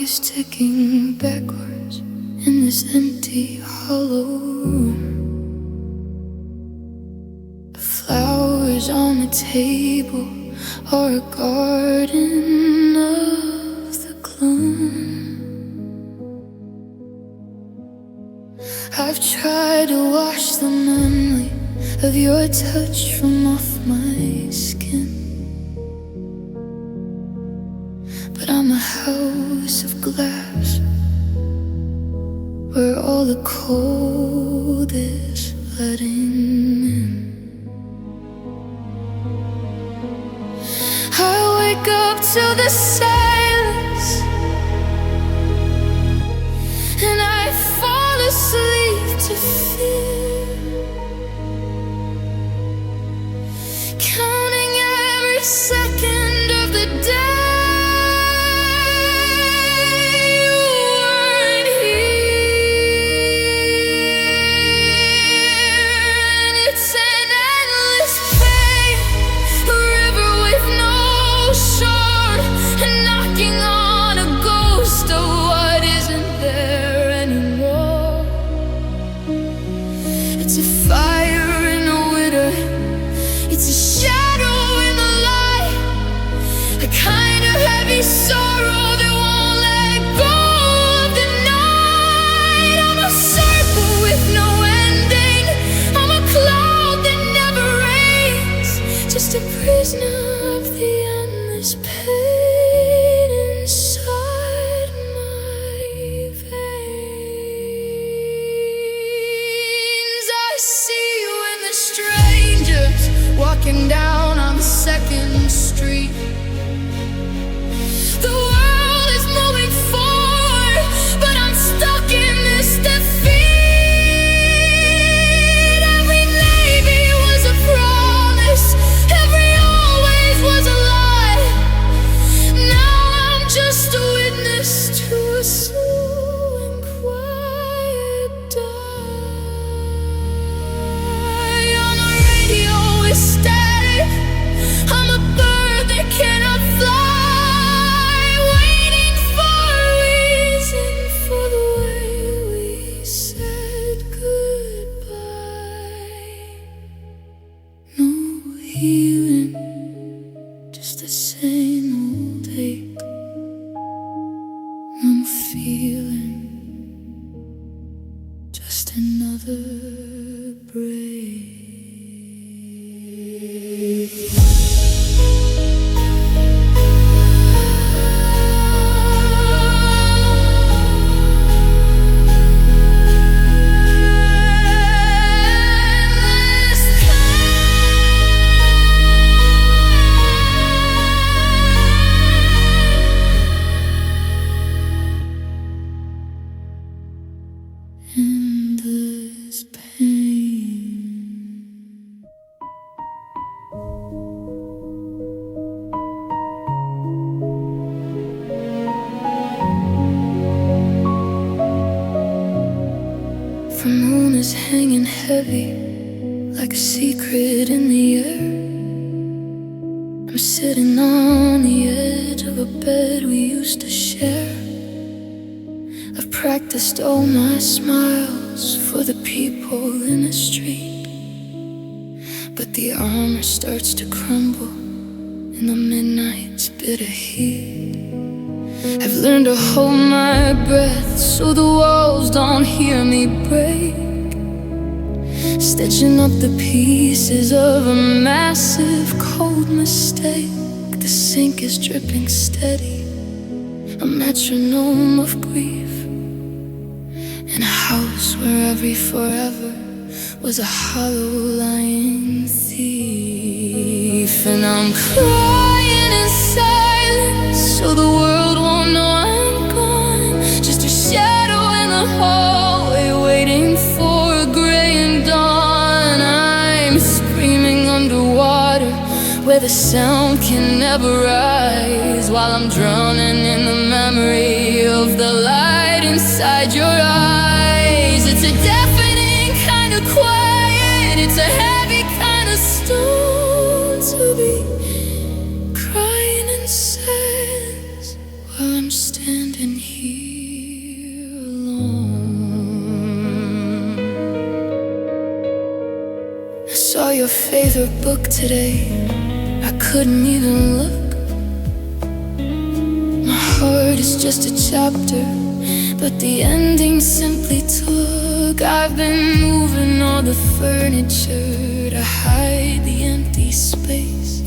is ticking backwards in this empty hollow room. The flowers on the table are a garden of the gloom. I've tried to wash the memory of your touch from off my skin, but I'm a house of glass where all the cold is letting in. I wake up to the silence and I fall asleep to fear, counting every second of the day. It's a fire in the winter, it's a shadow in the light, a kind of heavy sorrow that won't let go of the night. I'm a circle with no ending, I'm a cloud that never rains, just a prisoner of the endless pain inside my veins. I see you in the strangers walking down on 2nd Street. The world is moving forward, but I'm stuck in this defeat. Every maybe was a promise, every always was a lie. Now I'm just a witness to a slow and quiet die. On the radio it's static, I'm a bird that cannot fly, waiting for a reason for the way we said goodbye. No healing, just the same old ache. No feeling, just another break. Endless pain. The moon is hanging heavy like a secret in the air. I'm sitting on the edge of a bed we used to share. I've practiced all my smiles for the people in the street, but the armor starts to crumble in the midnight's bitter heat. I've learned to hold my breath so the walls don't hear me break, stitching up the pieces of a massive cold mistake. The sink is dripping steady, a metronome of grief, in a house where every forever was a hollow lying thief. And I'm crying in silence so the world won't know I'm gone, just a shadow in the hallway waiting for a gray dawn. I'm screaming underwater where the sound can never rise, while I'm drowning in the memory of the light inside your eyes. It's a deafening kind of quiet, it's a heavy kind of stone to be crying in silence while I'm standing here. your favorite book today. I couldn't even look. My heart is just a chapter, but the ending simply took. I've been moving all the furniture to hide the empty space,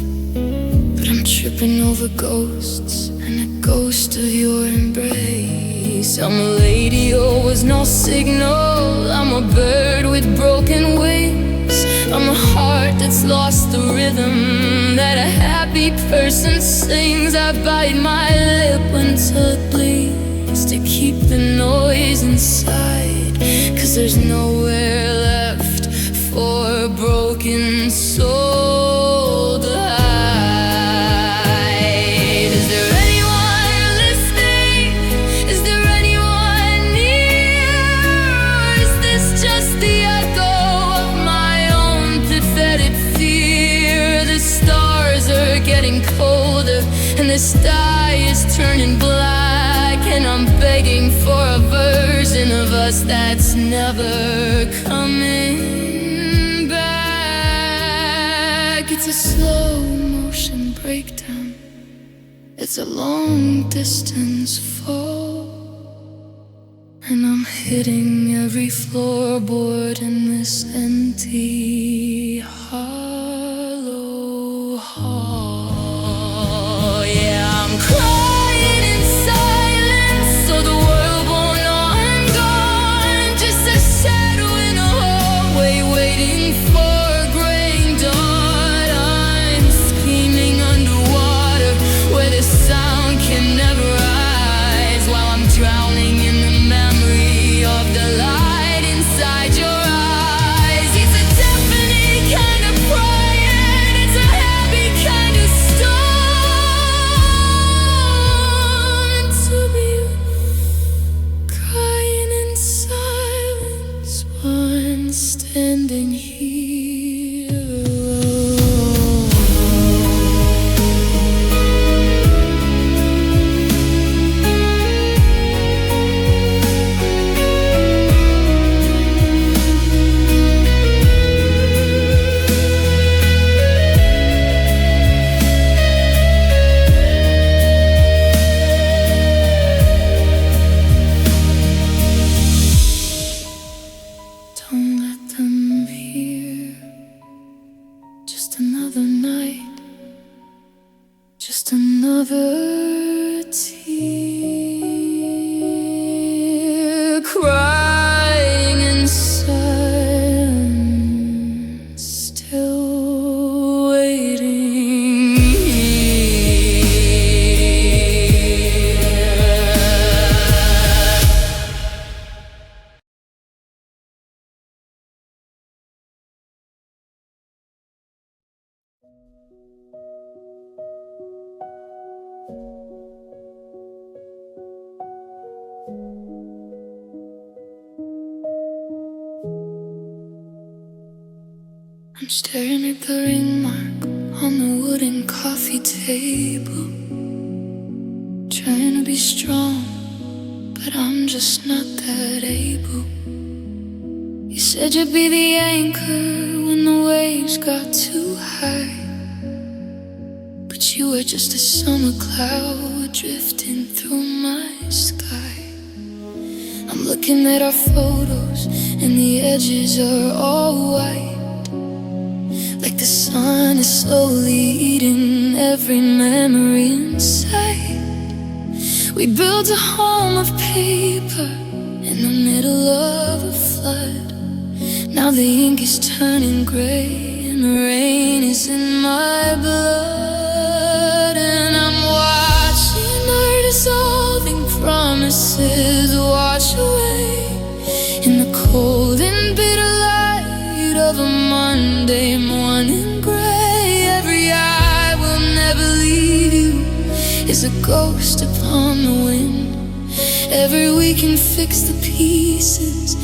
but I'm tripping over ghosts and a ghost of your embrace. I'm a lady, always no signal. I'm a bird with broken wings. I'm a heart that's lost the rhythm that a happy person sings. I bite my lip until it bleeds to keep the noise inside, 'cause there's nowhere left for a broken soul to hide. Is there anyone listening? Is there anyone near? Or is this just the echo of my own pathetic fear? The stars are getting colder and the sky is turning black, and I'm begging for a version of us that's never coming back. It's a slow motion breakdown. It's a long distance fall, and I'm hitting every floorboard in this empty hollow hall. Yeah, I'm crying in silence so the world won't know I'm gone. Just a shadow in a hallway waiting for a gray dawn. I'm screaming underwater where the sound can never rise, while I'm drowning in the memory of the light inside your eyes. It's a deafening kind of crying, it's a happy kind of storm. To be crying in silence while I'm standing here alone. Don't let them hear. Just another night, just another tear, crying in silence, still waiting here. I'm staring at the ring mark on the wooden coffee table, trying to be strong, but I'm just not that able. You said you'd be the anchor when the waves got too high, but you were just a summer cloud drifting through my sky. I'm looking at our photos and the edges are all white, like the sun is slowly eating every memory in sight. We built a home of paper in the middle of a flood. Now the ink is turning gray and the rain is in my blood, and I'm watching our dissolving promises wash away in the cold and bitter light of a Monday morning gray. Every I will never leave you is a ghost upon the wind. Every we can fix the pieces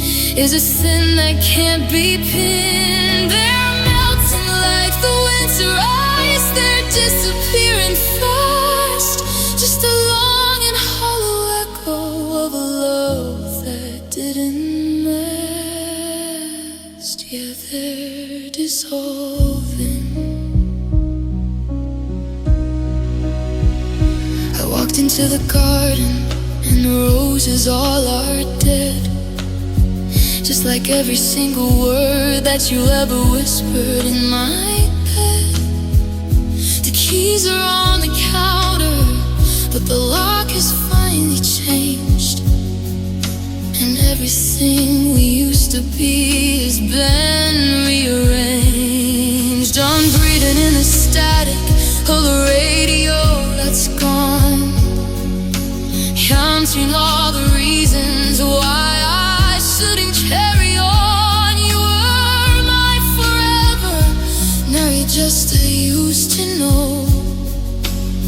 is a sin that can't be pinned. They're melting like the winter ice, they're disappearing fast, just a long and hollow echo of a love that didn't last. yeah, they're dissolving. I walked into the garden and the roses all are dead, just like every single word that you ever whispered in my bed. The keys are on the counter, but the lock is finally changed, and everything we used to be has been rearranged. I'm breathing in the static of the radio that's gone, counting all the reasons why I shouldn't carry on. You were my forever, now you're just a used to know.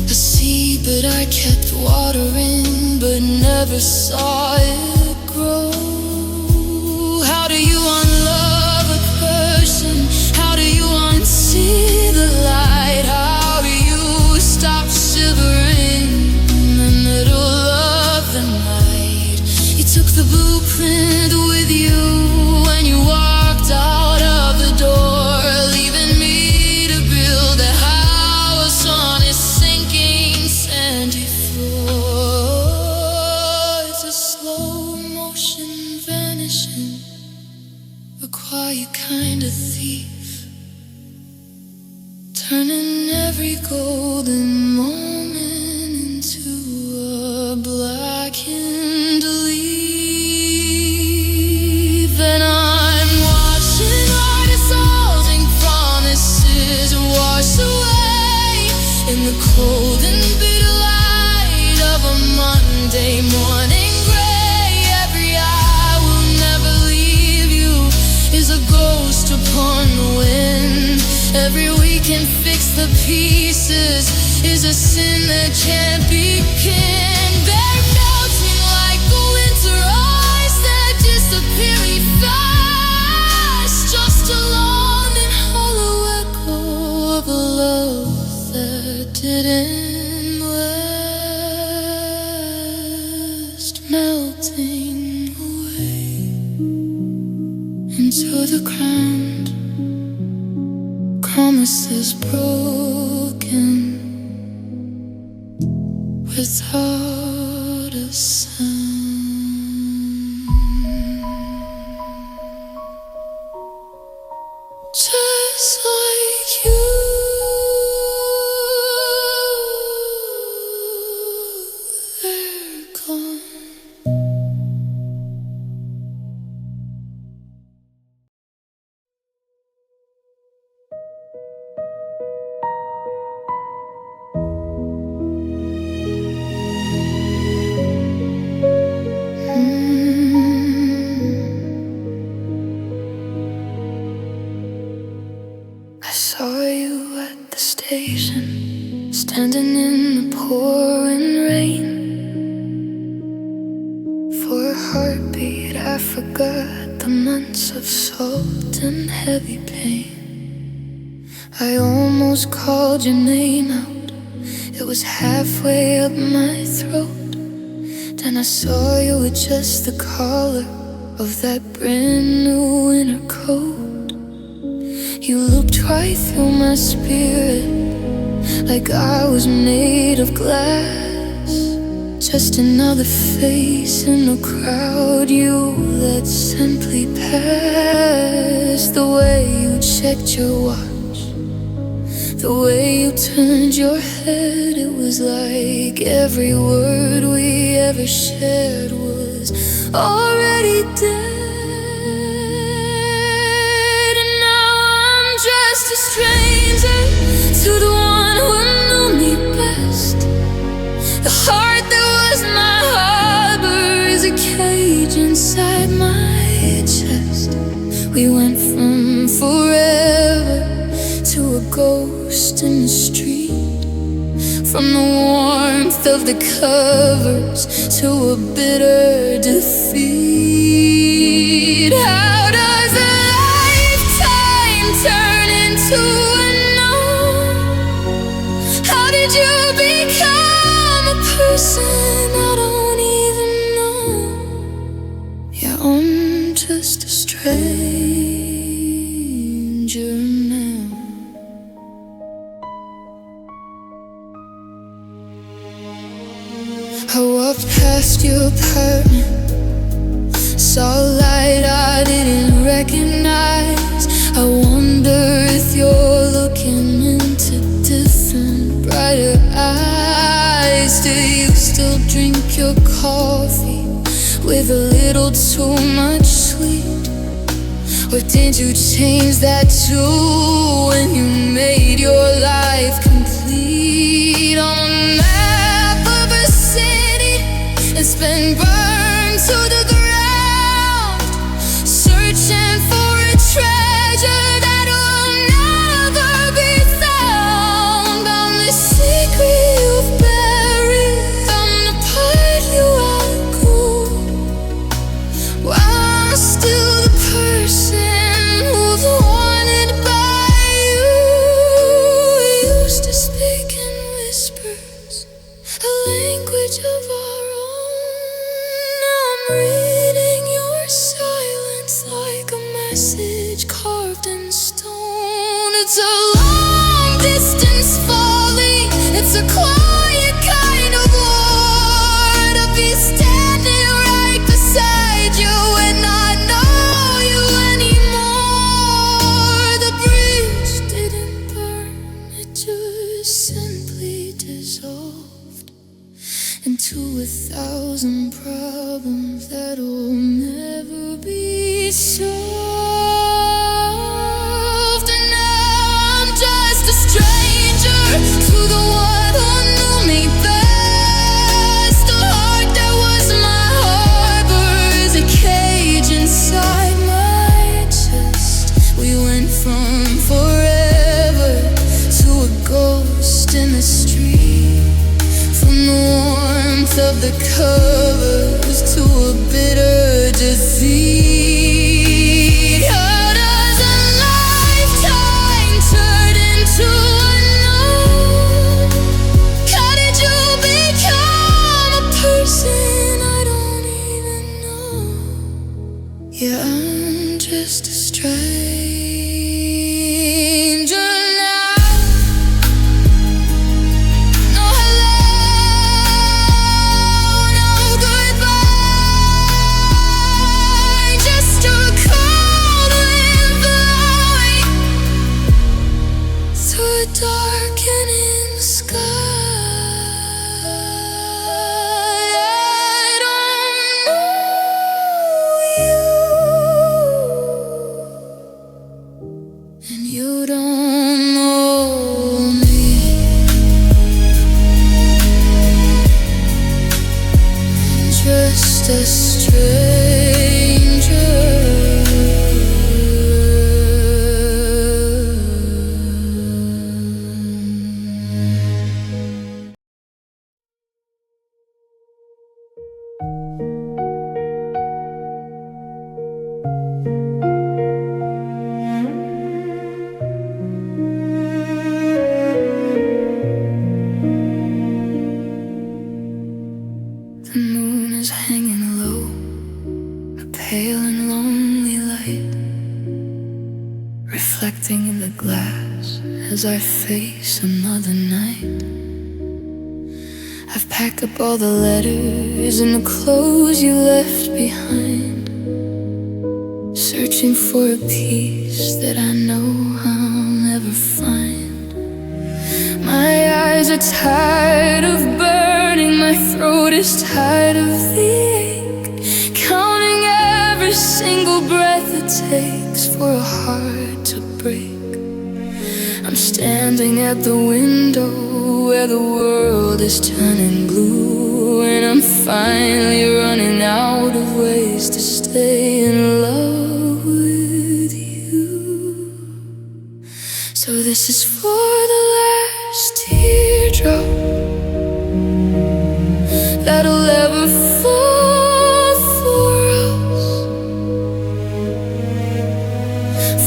A seed that I kept watering but never saw it grow. How do you unlove a person? How do you unsee the light? How do you stop shivering in the middle of the night? You took the blueprint with you when you walked out of the door, leaving me to build a house on a sinking sandy floor. It's a slow motion vanishing, a quiet kind of thief, turning every golden moment into a blackened leaf. And I'm watching our dissolving promises wash away in the cold and bitter light of a Monday morning gray. Every I will never leave you is a ghost upon the wind. Every we can fix the pieces is a sin that can't begin. They're melting like the winter ice, they're disappearing fast, just a long and hollow echo of a love that didn't last, melting away into the ground. Promises broken without a sound. Just like you, they're gone. I saw you at the station, standing in the pouring rain. For a heartbeat I forgot the months of salt and heavy pain. I almost called your name out, it was halfway up my throat. Then I saw you with just the collar of that brand new winter coat. You looked right through my spirit, like I was made of glass. Just another face in the crowd you let simply pass. The way you checked your watch, the way you turned your head, it was like every word we ever shared was already dead. Just a stranger to the one who knew me best. The heart that was my harbor is a cage inside my chest. We went from forever to a ghost in the street, from the warmth of the covers to a bitter defeat. How does a lifetime turn into unknown? How did you become a person I don't even know? Yeah, I'm just a stranger. past your apartment, saw a light I didn't recognize. I wonder if you're looking into different, brighter eyes. Do you still drink your coffee with a little too much sweet? Or did you change that too when you made your life complete? On a map of a city, it's been burned to the ground, searching for a treasure that will never be found. I'm the secret you've buried, I'm the part you outgrew. I'm still the person who's wanted by you. We used to speak in whispers, a language of our own. Now I'm reading your silence like a message carved in stone. It's a long distance falling, it's a quiet kind of war. To be standing right beside you and not know you anymore. The bridge didn't burn, it just simply dissolved into 1,000 problems that'll never be solved. And now I'm just a stranger to the one who knew me best. The heart that was my harbor is a cage inside my chest. We went from forever to a ghost in the street, from the warmth of the covers to a bitter defeat. How does a lifetime turn into unknown? How did you become a person I don't even know? Yeah, I'm just a stranger now. No hello, no goodbye, just a cold wind blowing through a darkening sky. I don't know you, and you don't know me. Just a stranger. The moon is hanging low, a pale and lonely light, reflecting in the glass as I face another night. I've packed up all the letters and the clothes you left behind, searching for a peace that I know I'll never find. My eyes are tired of burning, my throat is tired of the ache, counting every single breath it takes for a heart to break. I'm standing at the window where the world is turning blue, and I'm finally running out of ways to stay in love with you. So this is for the last teardrop that'll ever fall for us,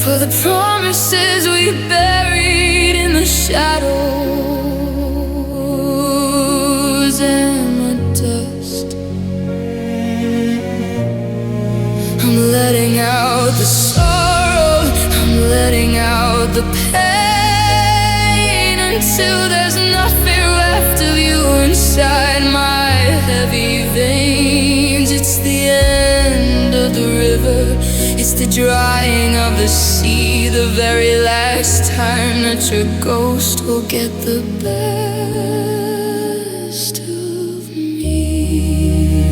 for the promises we buried in the shadows and the dust. I'm letting out the sorrow, I'm letting out the pain, until there's nothing left of you inside my heavy veins. drying of the sea, the very last time that your ghost will get the best of me.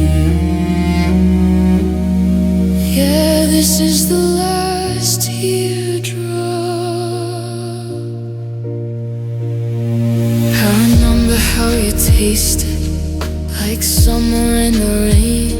Yeah, this is the last teardrop. I remember how you tasted like summer in the rain,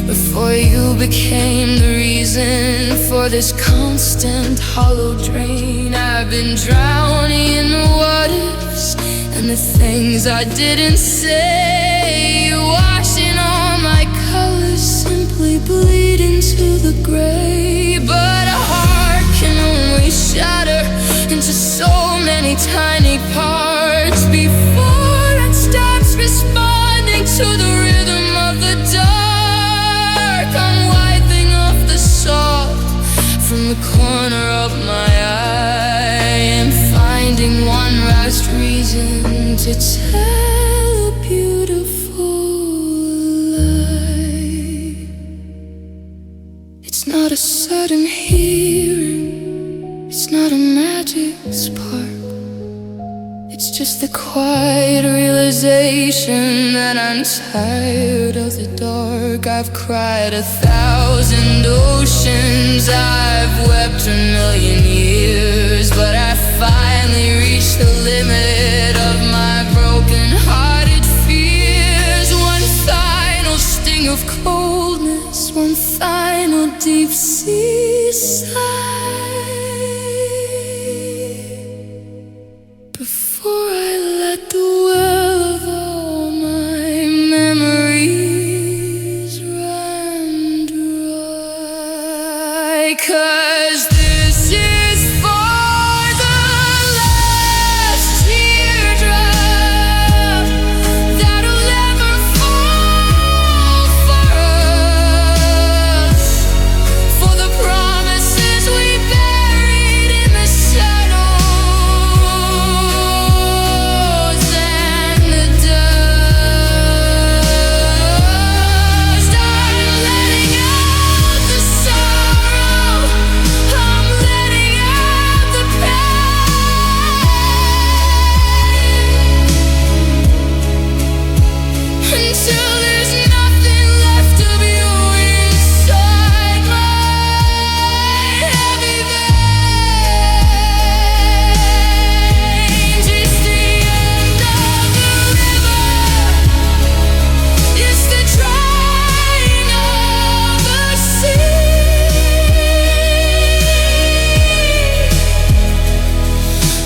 before you became the reason for this constant hollow drain. I've been drowning in the what ifs and the things I didn't say, washing all my colors, simply bleed into the gray. But a heart can only shatter into so many tiny parts before it stops responding to the rhythm of the dark. I'm wiping off the salt from the corner of my eye and finding one last reason to tell a beautiful lie. It's not a sudden hearing, it's not a magic spark. It's just the quiet realization that I'm tired of the dark. I've cried 1,000 oceans, I've wept 1,000,000 years, but I finally reached the limit of my broken-hearted fears. One final sting of coldness, one final deep sea sigh, before I let the well of all my memories run dry. 'Cause this is for the last teardrop that'll ever fall for us, for the promises we buried in the shadows and the dust. I'm letting out the sorrow, I'm letting out the pain, until there's nothing left of you inside my heavy veins. It's the end of the river, it's the drying of the sea,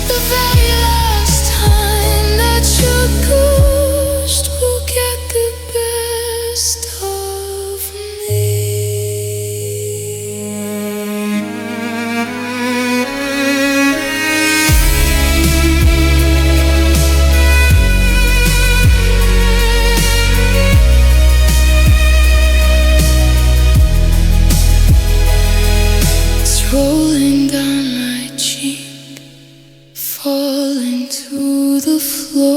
the very last time that your ghost will get the best of me. It's rolling down my cheek, falling to the floor.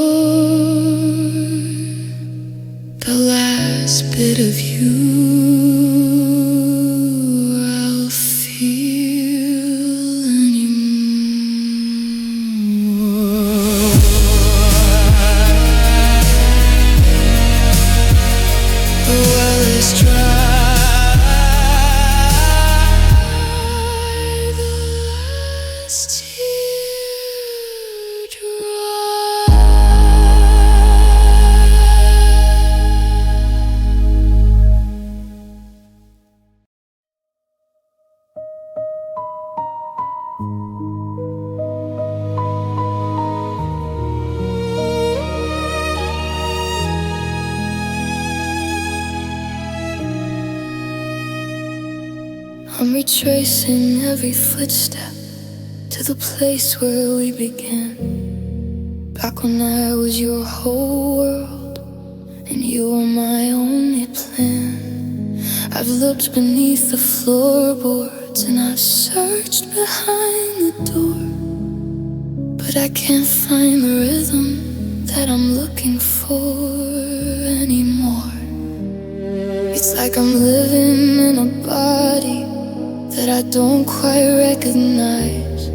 The last bit of you I'll feel anymore. The well is dry, the last teardrop. I'm retracing every footstep to the place where we began, back when I was your whole world and you were my only plan. I've looked beneath the floorboards and I've searched behind the door, but I can't find the rhythm that I'm looking for anymore. It's like I'm living in a body that I don't quite recognize,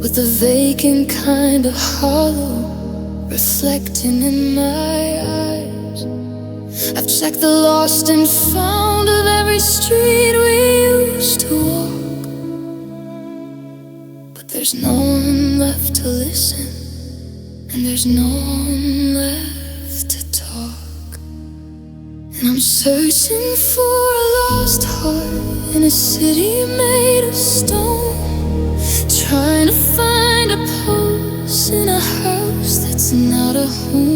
with a vacant kind of hollow reflecting in my eyes. I've checked the lost and found of every street we used to walk, but there's no one left to listen, and there's no one left to talk. And I'm searching for a lost heart in a city made of stone, trying to find a pulse in a house that's not a home.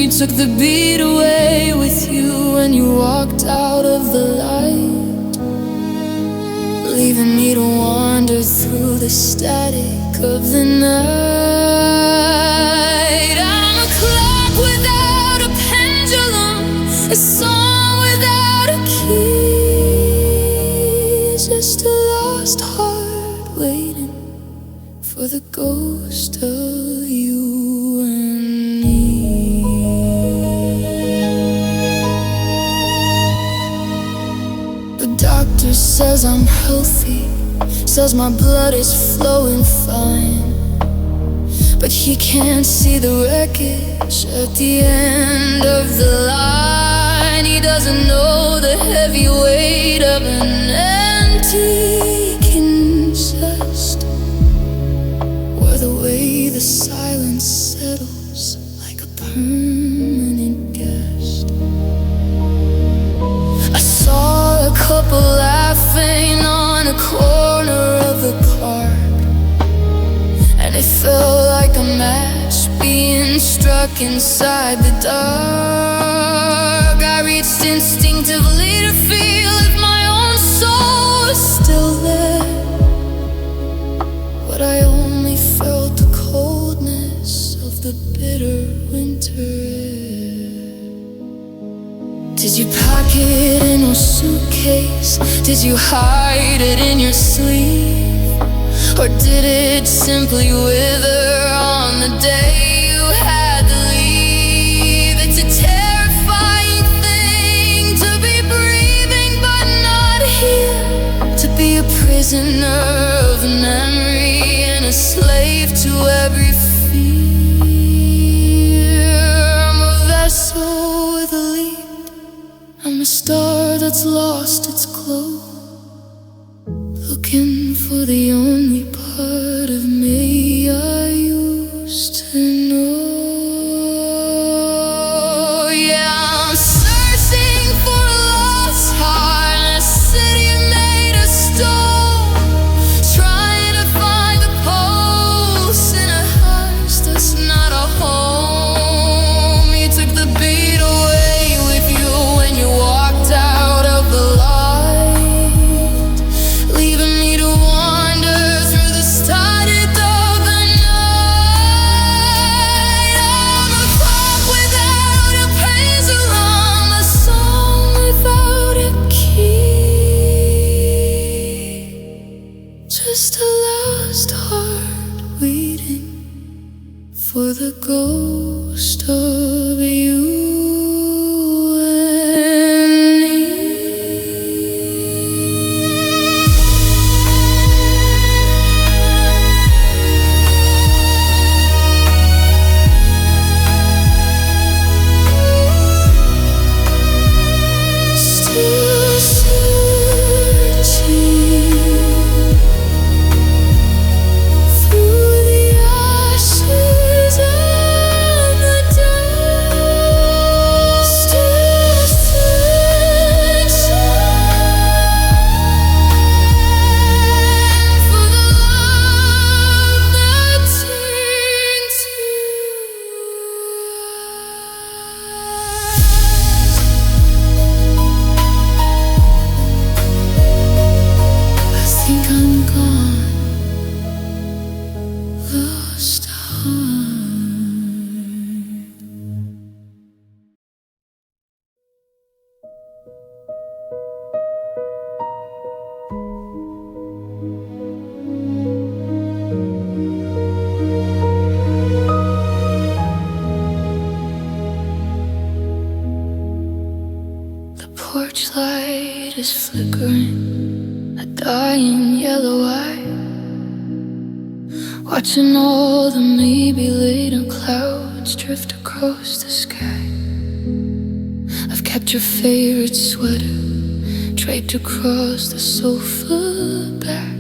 You took the beat away with you when you walked out of the light, leaving me to wander through the static of the night. I'm a clock without a pendulum, a song without a key, just a lost heart waiting for the ghost of you and me. The doctor says I'm healthy, says my blood is flowing fine, but he can't see the wreckage at the end of the line. He doesn't know the heavy weight of an antique chest, or the way the silence settles like a permanent guest. I saw a couple laughing on a corner of the park, and it felt like a match being struck inside the dark. I reached instinctively to feel if my own soul was still there, but I only felt the coldness of the bitter winter air. Did you pack it in a suitcase? Did you hide it in your sleeve? Or did it simply wither on the day you had to leave? It's a terrifying thing to be breathing but not here, to be a prisoner of memory and a slave to every fear. I'm a vessel with a lead, I'm a star that's lost its glow, looking for the only part of me I used to know. Yeah, I'm searching for a lost heart in a city made of stone, trying to find a pulse in a house that's not a home. You took the beat away with you when you walked out of the light, leaving me to wander through the static of the night. I'm a clock without a pendulum, a song without a key, just a lost heart waiting for the ghost of you and me. Still searching through the ashes and the dust. Still searching for the love that turns to I think I'm gone, lost heart. The porch light is flickering, a dying yellow eye, watching all the maybe later clouds drift across the sky. I've kept your favorite sweater draped across the sofa back,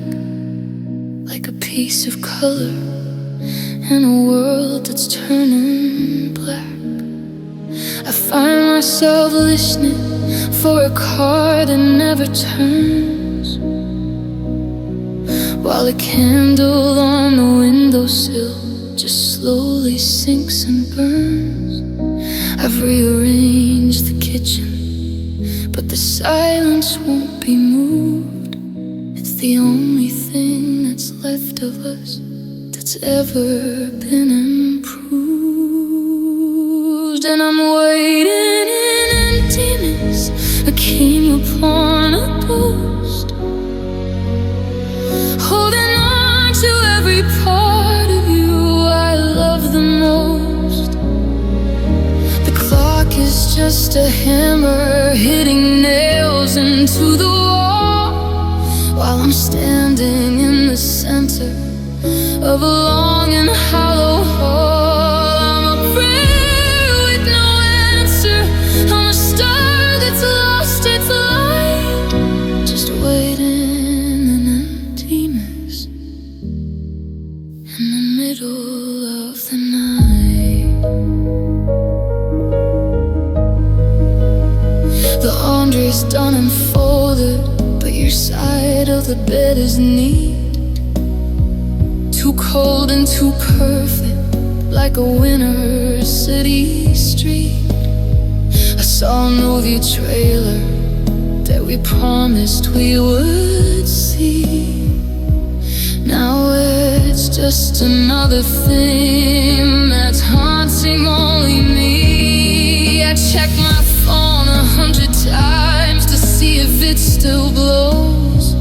like a piece of color in a world that's turning black. I find myself listening for a car that never turns, while a candle on the windowsill just slowly sinks and burns. I've rearranged the kitchen, but the silence won't be moved. It's the only thing that's left of us that's ever been improved. And I'm waiting in emptiness, a king upon a ghost, holding on to every part of you I love the most. The clock is just a hammer hitting nails into the wall, while I'm standing in the center of a long and hollow hall. I'm a prayer with no answer, I'm a star that's lost its light, just waiting in emptiness in the middle of the night. The laundry's done and folded, but your side of the bed is neat, too cold and too perfect, like a winter's city street. I saw a movie trailer that we promised we would see. Now it's just another thing that's haunting only me. I check my phone 100 times to see if it still blows,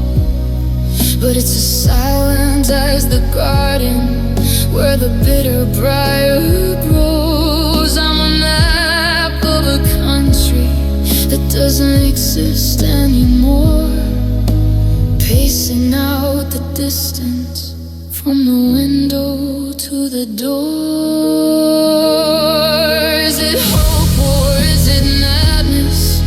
but it's as silent as the garden where the bitter briar grows. I'm a map of a country that doesn't exist anymore, pacing out the distance from the window to the door. Is it hope or is it madness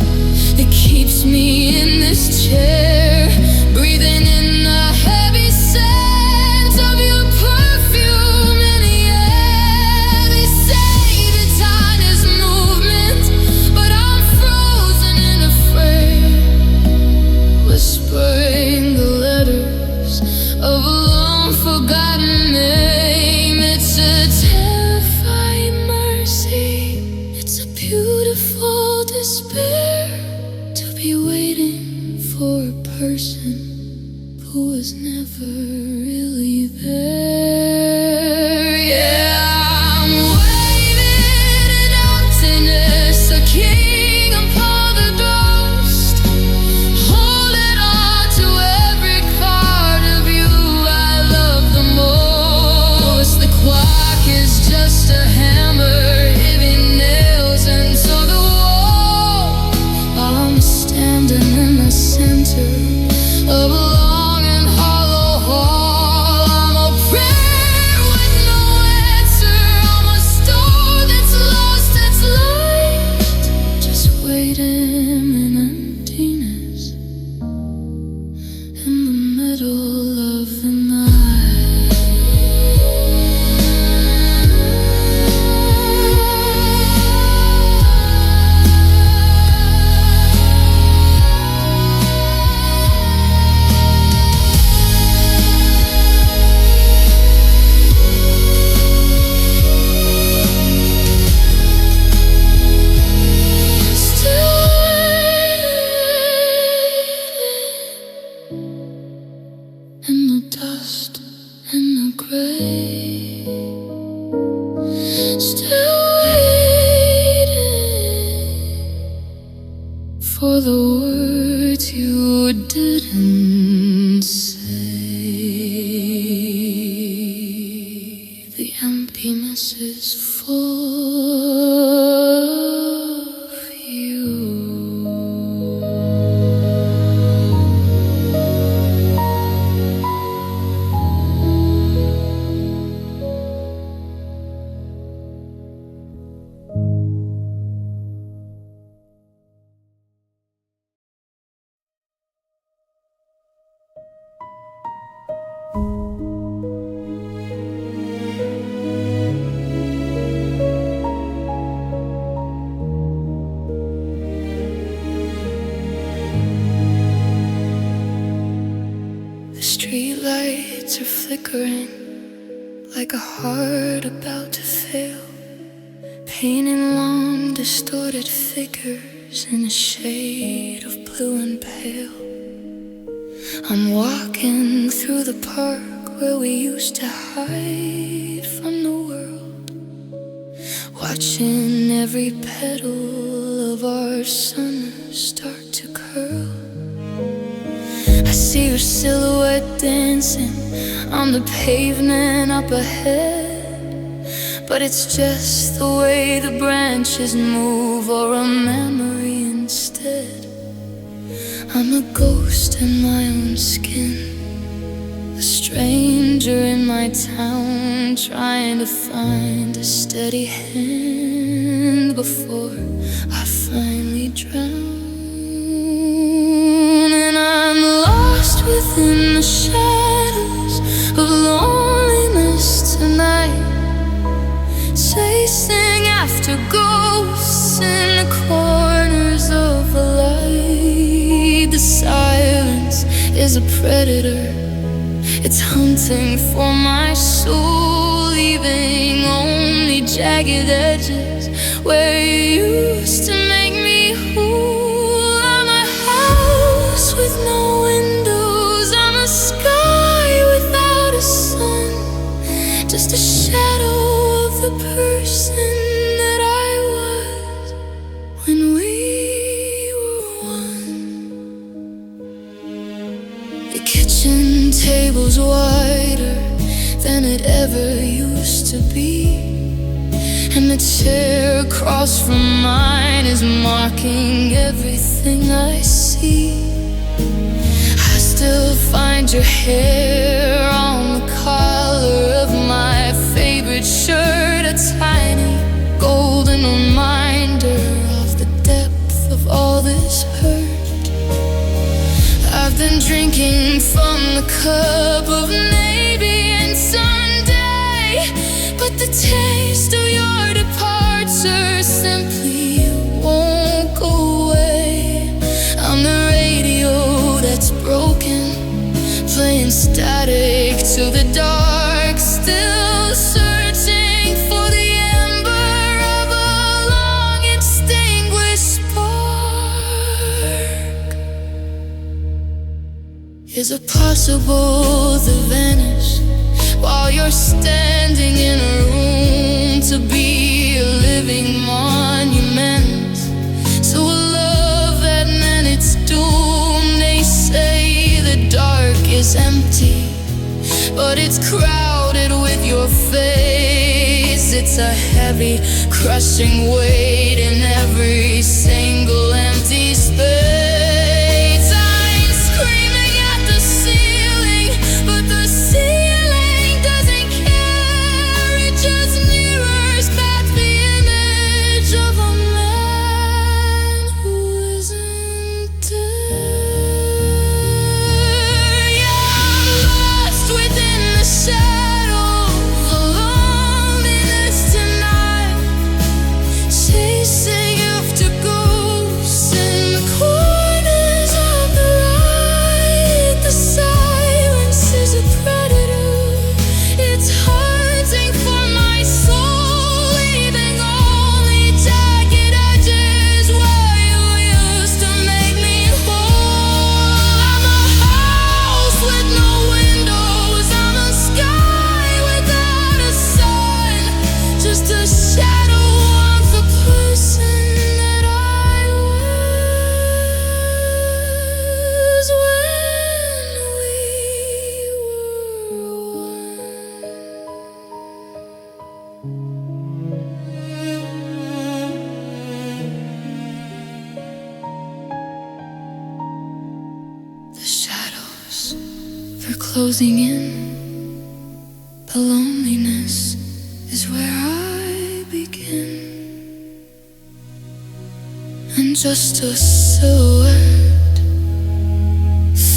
that keeps me in this chair, breathing in the heavy scent of your perfume in the air? They say that time is movement, but I'm frozen and afraid, whispering the letters of a long forgotten name. It's a terrifying mercy, it's a beautiful despair, to be waiting for a person who was never really there. Yeah, I'm waiting in emptiness, a king upon the dust, holding on to every part of you I love the most. The clock is just a hammer hitting nails into the wall, while I'm standing in the center of a long and hollow hall. I'm a prayer with no answer, I'm a star that's lost its light, just waiting in emptiness in the middle of the night. Still waiting in the dust, in the gray, still waiting for the words you didn't say. The emptiness is full of you. Streetlights are flickering like a heart about to fail, painting long distorted figures in a shade of blue and pale. I'm walking through the park where we used to hide from the world, watching every petal of our summer start to curl. I see your silhouette dancing on the pavement up ahead, but it's just the way the branches move, or a memory instead. I'm a ghost in my own skin, a stranger in my town, trying to find a steady hand before I finally drown. And I'm lost within the shadows of loneliness tonight, chasing after ghosts in the corners of the light. The silence is a predator, it's hunting for my soul, leaving only jagged edges where you used to make me whole. I'm a house with no windows, I'm a sky without a sun, just a shadow of the person that I was when we were one. The kitchen table's wider than it ever used to be, and the chair across from mine is marking everything I see. I still find your hair on the collar of my favorite shirt, a tiny golden reminder of the depth of all this hurt. I've been drinking from the cup of maybe and someday, but the taste of your departure simply won't go away. I'm the radio that's broken, playing static to the dark, still searching for the ember of a long extinguished spark. Is it possible to vanish while you're standing in a room, to be a living monument to a love that meant its doom? They say the dark is empty, but it's crowded with your face. It's a heavy, crushing weight in every single empty space. I'm screaming at the ceiling, but the ceiling doesn't care. It just mirrors back the image of a man who isn't dead. Yeah, I'm lost within the shadows of loneliness tonight, chasing after ghosts in the corners of the light. The silence is a predator, it's hunting for my soul, leaving only jagged edges where you used to make me whole. I'm a house with no windows, I'm a sky without a sun, just a shadow of the person that I was when we were one. The shadows, they're closing in. The loneliness is where I begin, and just a silhouette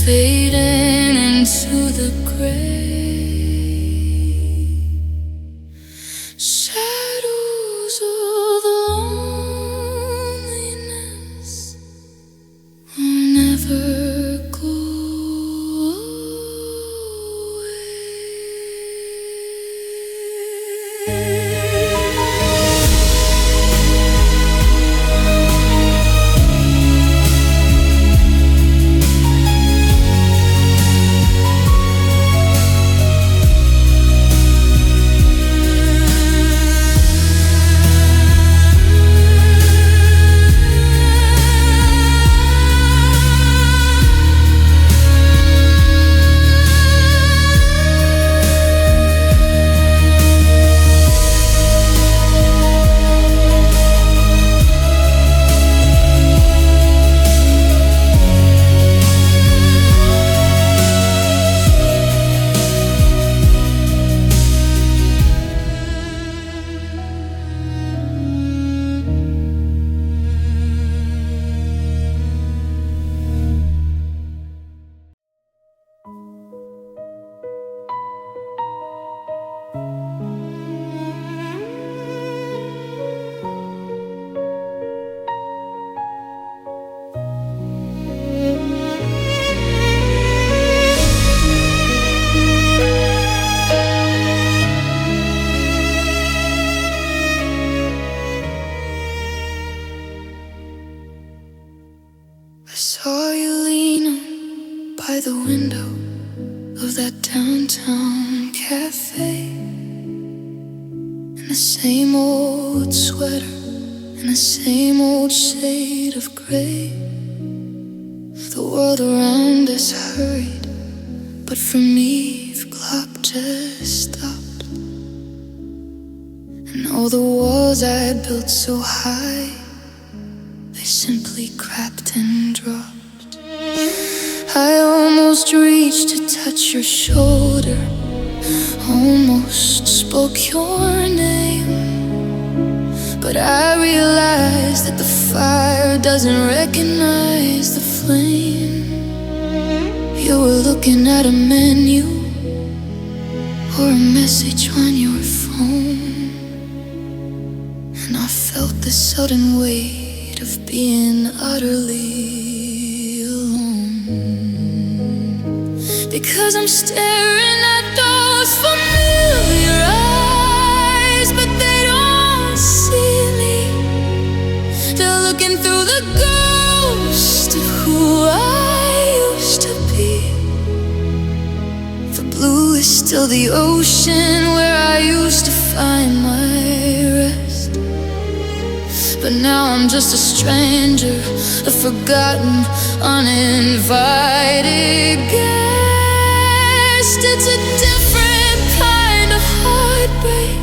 fading into the gray. Shadows of loneliness will never go the window of that downtown cafe, in the same old sweater, in the same old shade of gray. The world around us hurried, but for me the clock just stopped. And all the walls I built so high, they simply cracked and dropped. I almost reached to touch your shoulder, almost spoke your name, but I realized that the fire doesn't recognize the flame. You were looking at a menu or a message on your phone, and I felt the sudden weight of being utterly alone. Because I'm staring at those familiar eyes, but they don't see me. They're looking through the ghost of who I used to be. The blue is still the ocean where I used to find my rest, but now I'm just a stranger, a forgotten, uninvited guest. It's a different kind of heartbreak,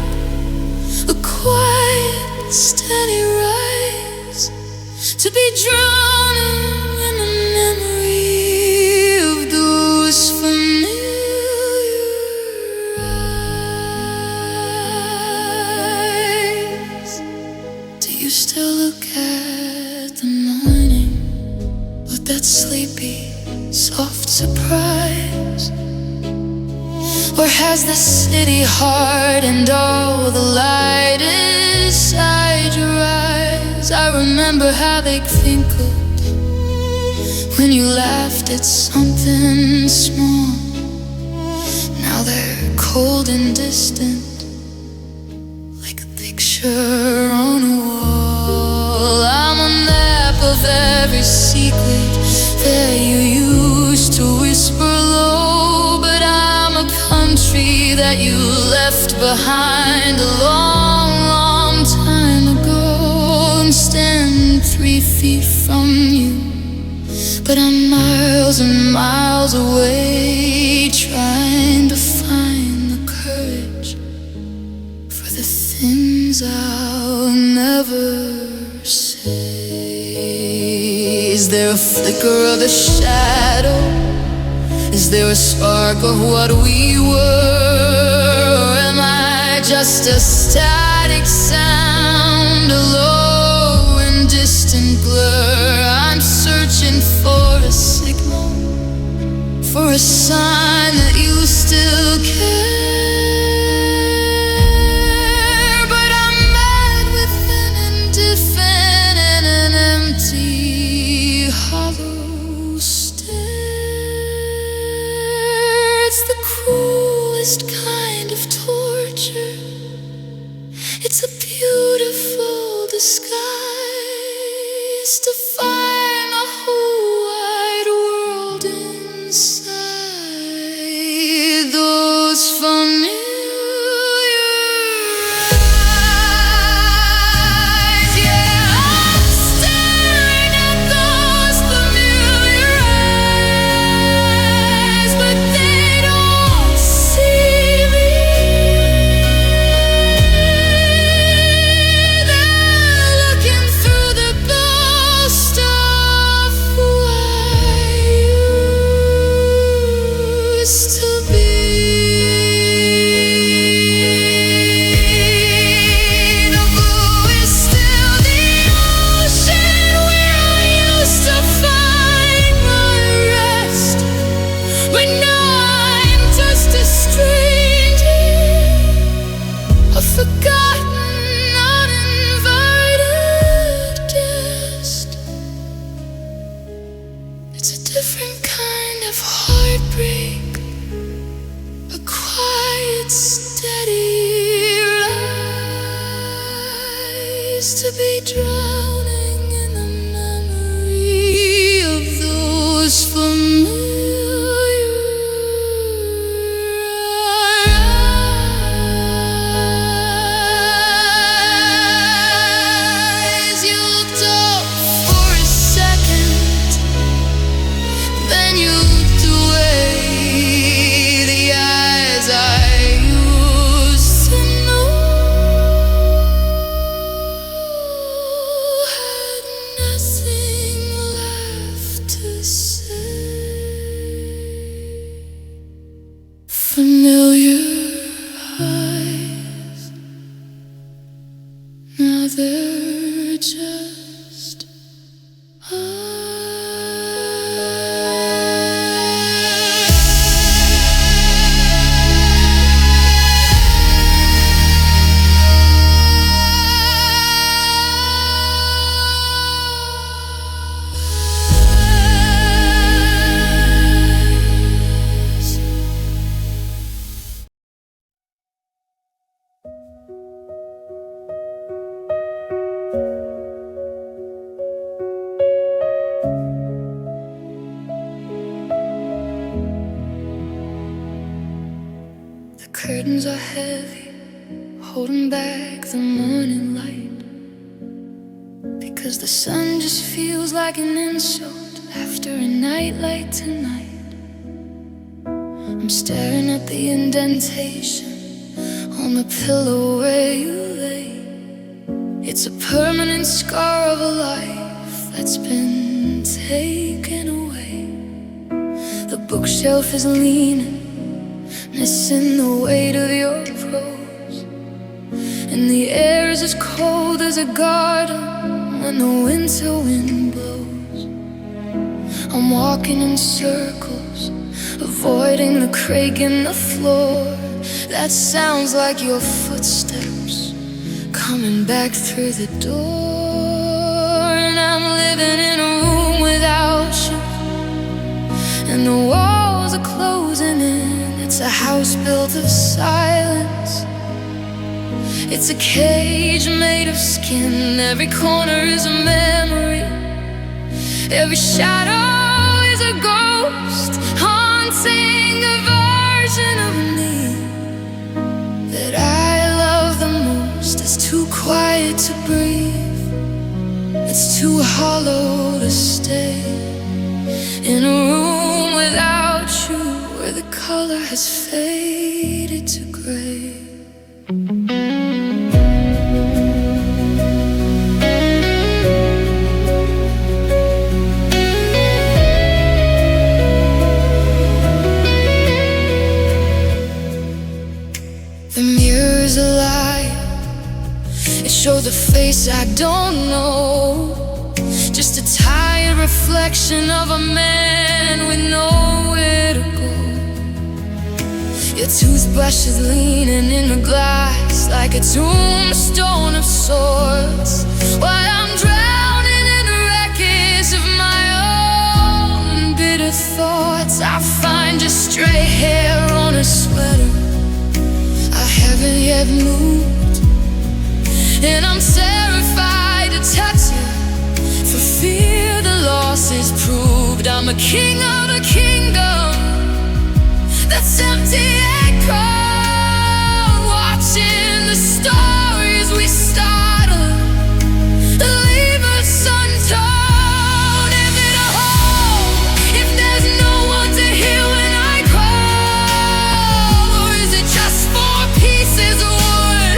a quiet, steady rise, to be drowning in the memory of those familiar eyes. Do you still look at the morning with that sleepy, soft surprise? Or has the city hardened all the light inside your eyes? I remember how they twinkled when you laughed at something small. Now they're cold and distant, like a picture on a wall. I'm a map of every secret that you used to whisper low, but I'm a country that you left behind a long, long time ago. I'm standing 3 feet from you, but I'm miles and miles away, trying to find the courage for the things I'll never say. Is there a flicker of the shadow? Is there a spark of what we were? Or am I just a static sound, a low and distant blur? I'm searching for a signal, for a sign that you still care. But I'm mad with an indifferent and an empty, hollow stare. It's the cruelest kind of torture. It's a beautiful disguise to find the whole wide world inside those familiar eyes. Yeah, I'm staring at those familiar eyes, but they don't see me. They're looking through the ghost of who I used to be. The blue is still the ocean where I used to find my rest, but now I'm just a stranger, a forgotten, uninvited guest. It's a different kind of heartbreak, a quiet, steady rise, to be drowning in the memory of those familiar Familiar eyes, now they're just eyes. The curtains are heavy, holding back the morning light, because the sun just feels like an insult after a night like tonight. I'm staring at the indentation on the pillow where you lay. It's a permanent scar of a life that's been taken away. The bookshelf is leaning, missing the weight of your prose, and the air is as cold as a garden when the winter wind blows. I'm walking in circles, avoiding the crake in the floor that sounds like your footsteps coming back through the door. And I'm living in a room without you, and the walls are closing in. It's a house built of silence. It's a cage made of skin. Every corner is a memory. Every shadow is a ghost haunting a version of me that I love the most. It's too quiet to breathe. It's too hollow to stay in a room without you, where the color has faded to gray. The mirror's a lie. It shows a face I don't know, just a tired reflection of a man with nowhere to go. Your toothbrush is leaning in the glass like a tombstone of sorts, while I'm drowning in the wreckage of my own bitter thoughts. I find your stray hair on a sweater I haven't yet moved, and I'm terrified to touch you for fear the loss is proved. I'm a king of a kingdom that's empty and cold, watching the stories we started leave us untold. Is it a home if there's no one to hear when I call, or is it just four pieces of wood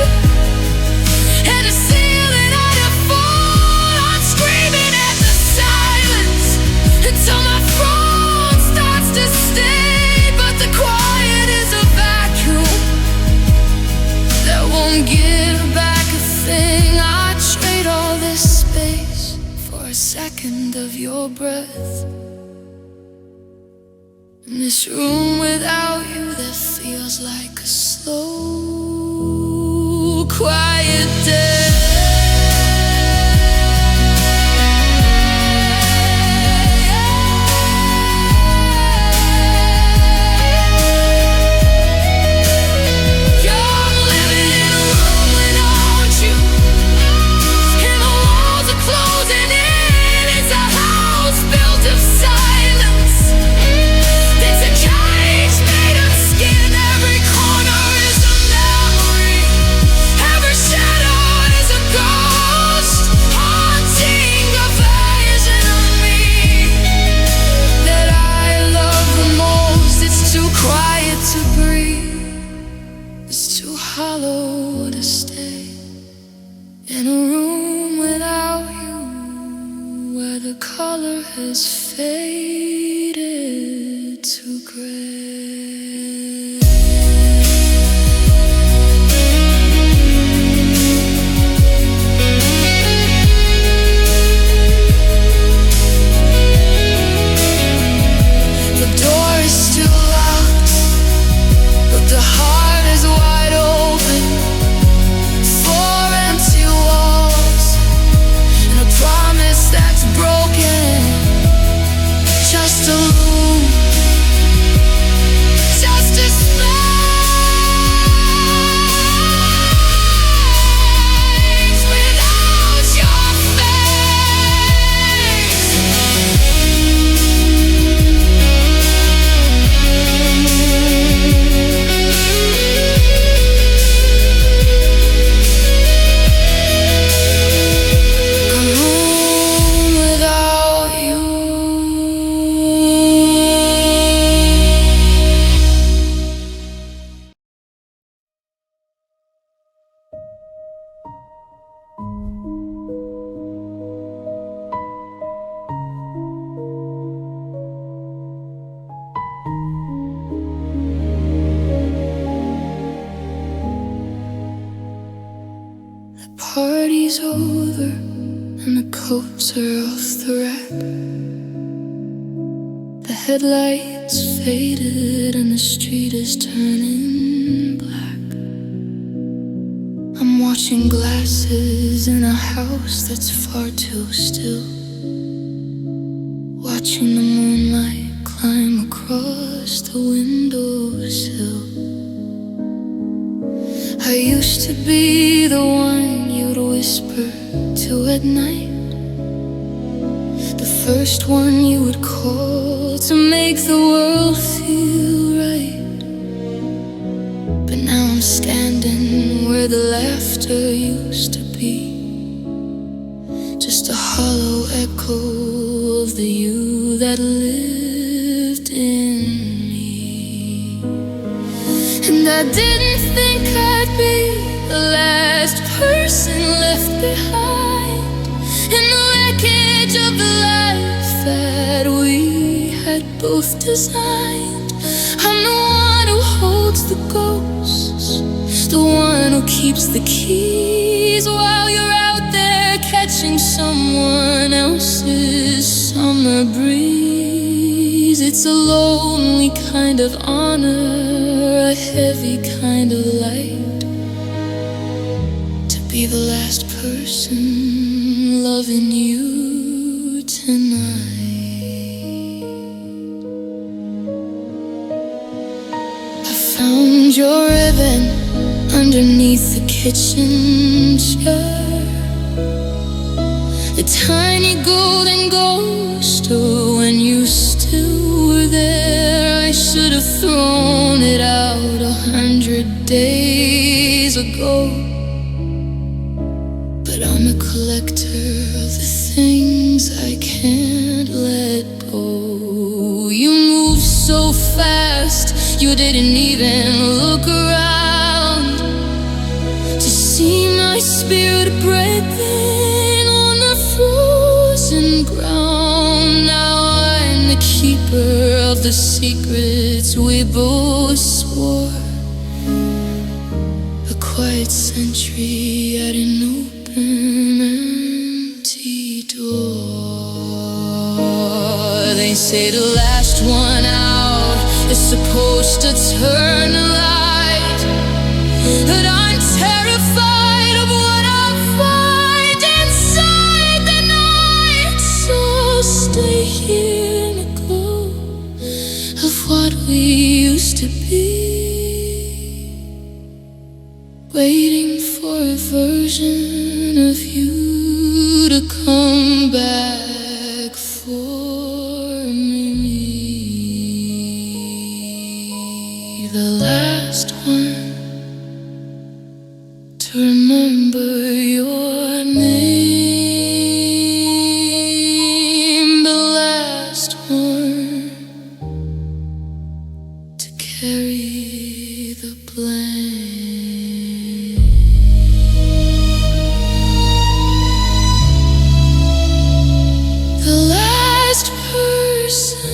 and a ceiling out of fall? I'm screaming at the silence until my phone starts to stay, but the quiet is a vacuum that won't give back a thing. I trade all this space for a second of your breath. In this room without you that feels like a slow, quiet death. Hollow to stay in a room without you, where the color has faded to gray. drops her off the rack. The headlights faded and the street is turning black. I'm watching glasses in a house that's far too still, watching the moonlight climb across the windowsill. I used to be the one you'd whisper to at night, the first one you would call to make the world feel right. But now I'm standing where the laughter used to be, just a hollow echo of the you that lived in me. And I didn't think I'd be the last person left behind in the wreckage of the life that we had both designed. I'm the one who holds the ghosts, the one who keeps the keys while you're out there catching someone else's summer breeze. It's a lonely kind of honor, a heavy kind of light, to be the last person loving you tonight. I found your ribbon underneath the kitchen chair, a tiny golden ghost of when you still were there. I should have thrown it out 100 days ago, but I'm a collector of the things I can't let go. You move so fast, you didn't even look around to see my spirit breaking on the frozen ground. Now I'm the keeper of the secrets we both swore, a quiet sentry at an open empty door. They say the last one out is supposed to turn the light, but I'm terrified of what I'll find inside the night. So stay here in the glow of what we used to be, waiting for a version of you to come back for me. The last one to remember your name, the last one to carry the blame. The last person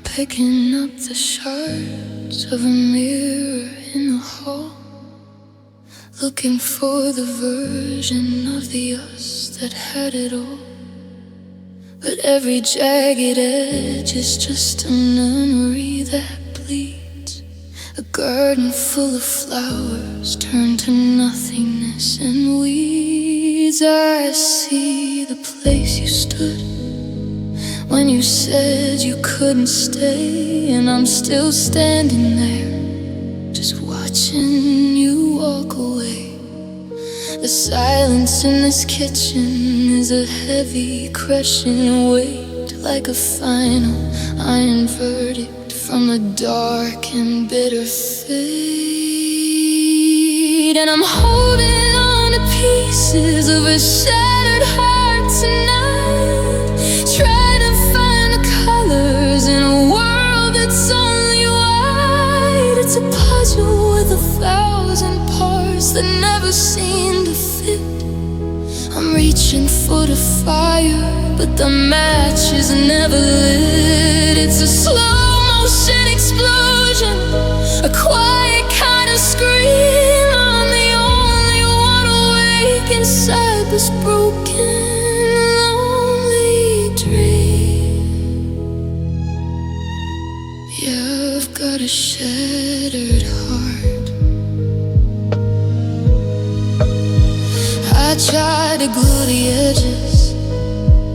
picking up the shards of a mirror in the hall, looking for the version of the us that had it all. But every jagged edge is just a memory that bleeds, a garden full of flowers turned to nothingness and weeds. I see the place you stood when you said you couldn't stay, and I'm still standing there, just watching you walk away. The silence in this kitchen is a heavy, crushing weight, like a final iron verdict from a dark and bitter fate. And I'm holding on to pieces of a shattered heart tonight, trying to find the colors in a world that's only white. It's a puzzle with 1,000 parts that never seem to fit. I'm reaching for the fire, but the match is never lit. It's a slow motion explosion, a quiet kind of scream. I'm the only one awake inside this broken, lonely dream. Yeah, I've got a shattered heart. I try to glue the edges,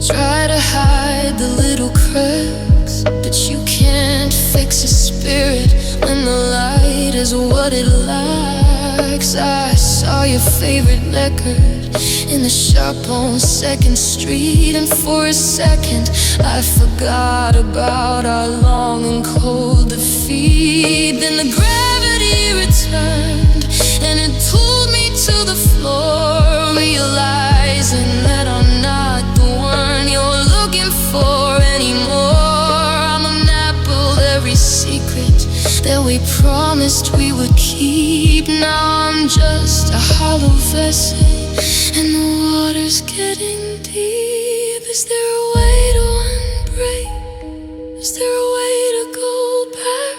try to hide the little cracks, but you can't fix a spirit when the light is what it lacks. I saw your favorite record in the shop on 2nd Street, and for a second I forgot about our long and cold defeat. Then the gravity returned and it pulled me to the floor, realizing that I'm not the one you're looking for anymore. I'm unappled every secret that we promised we would keep. Now I'm just a hollow vessel, and the water's getting deep. Is there a way to unbreak? Is there a way to go back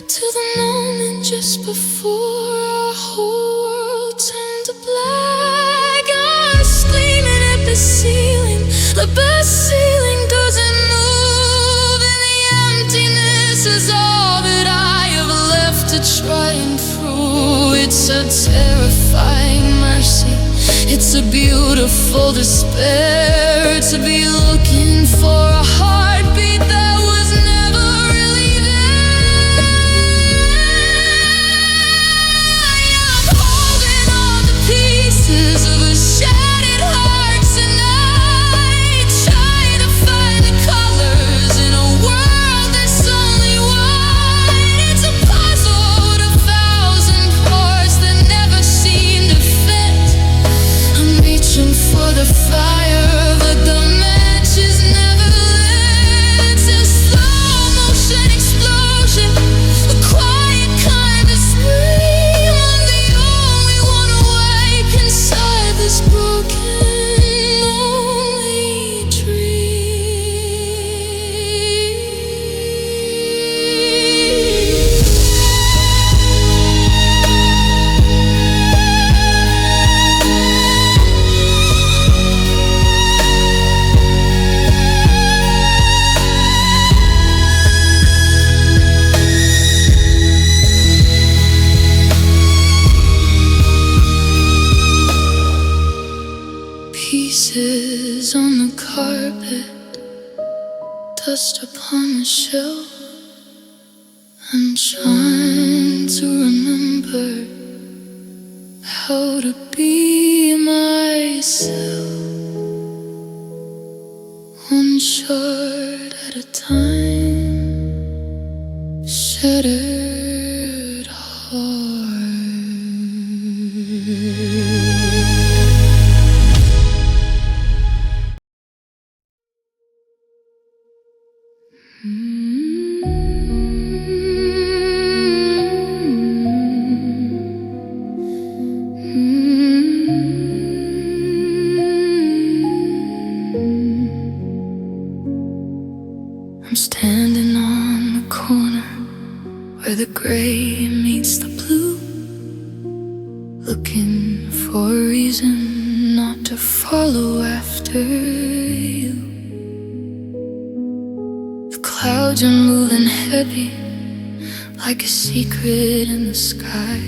to the moment just before our whole world turned to black? I'm screaming at the ceiling, the best ceiling doesn't move, and the emptiness is all that I have left to try and prove. It's a terrifying mercy, it's a beautiful despair, to be looking for a heartbeat that was never really there. I'm holding on to pieces of a shattered heart tonight, trying to find the colors in a world that's only white. It's a puzzle with 1,000 parts that never seem to fit. I'm reaching for the fire, but the match is never lit. It's a slow motion explosion, a quiet kind of scream. I'm the only one awake inside this broken, lonely dream. Pieces on the carpet, dust upon the shelf. I'm trying to remember how to be myself, one shard at a time, shattered heart. I'm standing on the corner where the gray meets the blue, looking for a reason not to follow after you. The clouds are moving heavy like a secret in the sky,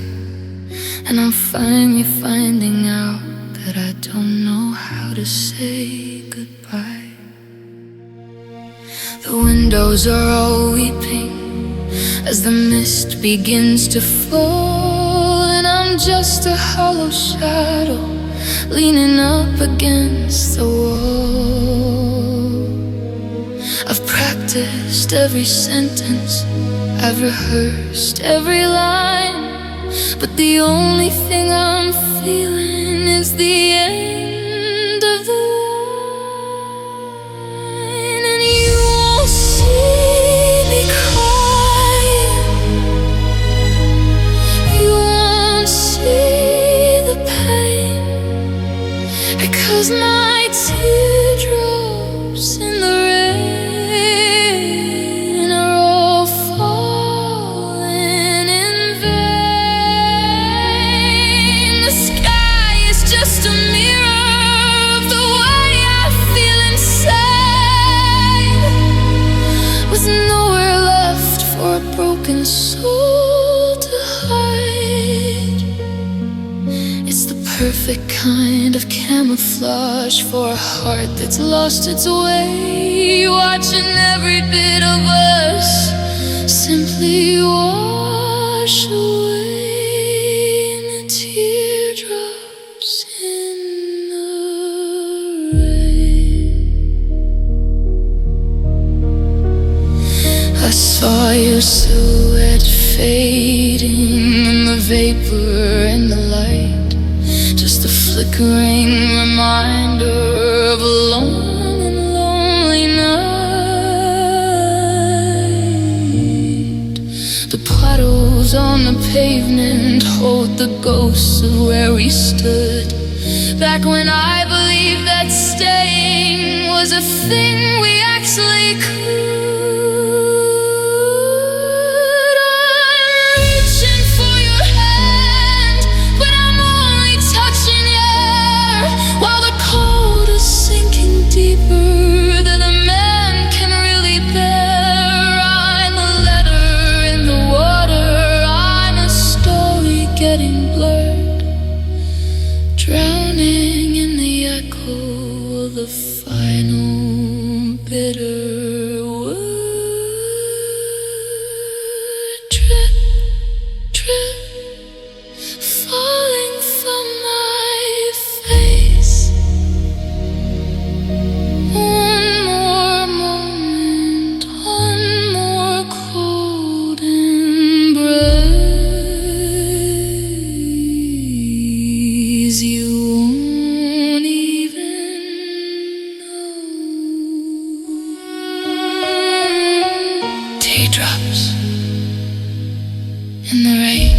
and I'm finally finding out that I don't know how to say goodbye. The windows are all weeping as the mist begins to fall, and I'm just a hollow shadow leaning up against the wall. I've practiced every sentence, I've rehearsed every line, but the only thing I'm feeling is the end of the line. And you won't see me crying, you won't see the pain, because my teardrops in the rain are all falling in vain. The sky is just a mirror of the way I feel inside, with nowhere left for a broken soul to hide. It's the perfect kind of camouflage for a heart that's lost its way, watching every bit of us simply wash away in the teardrops in the rain. I saw your silhouette fading in the vapor and the light, just a flickering reminder of a long and lonely night. The puddles on the pavement hold the ghosts of where we stood, back when I believed that staying was a thing we actually could. Drowning in the echo of the final bitter word. Drip, drip, falling from my face. One more moment, one more cold embrace. You won't even know. Teardrops in the rain.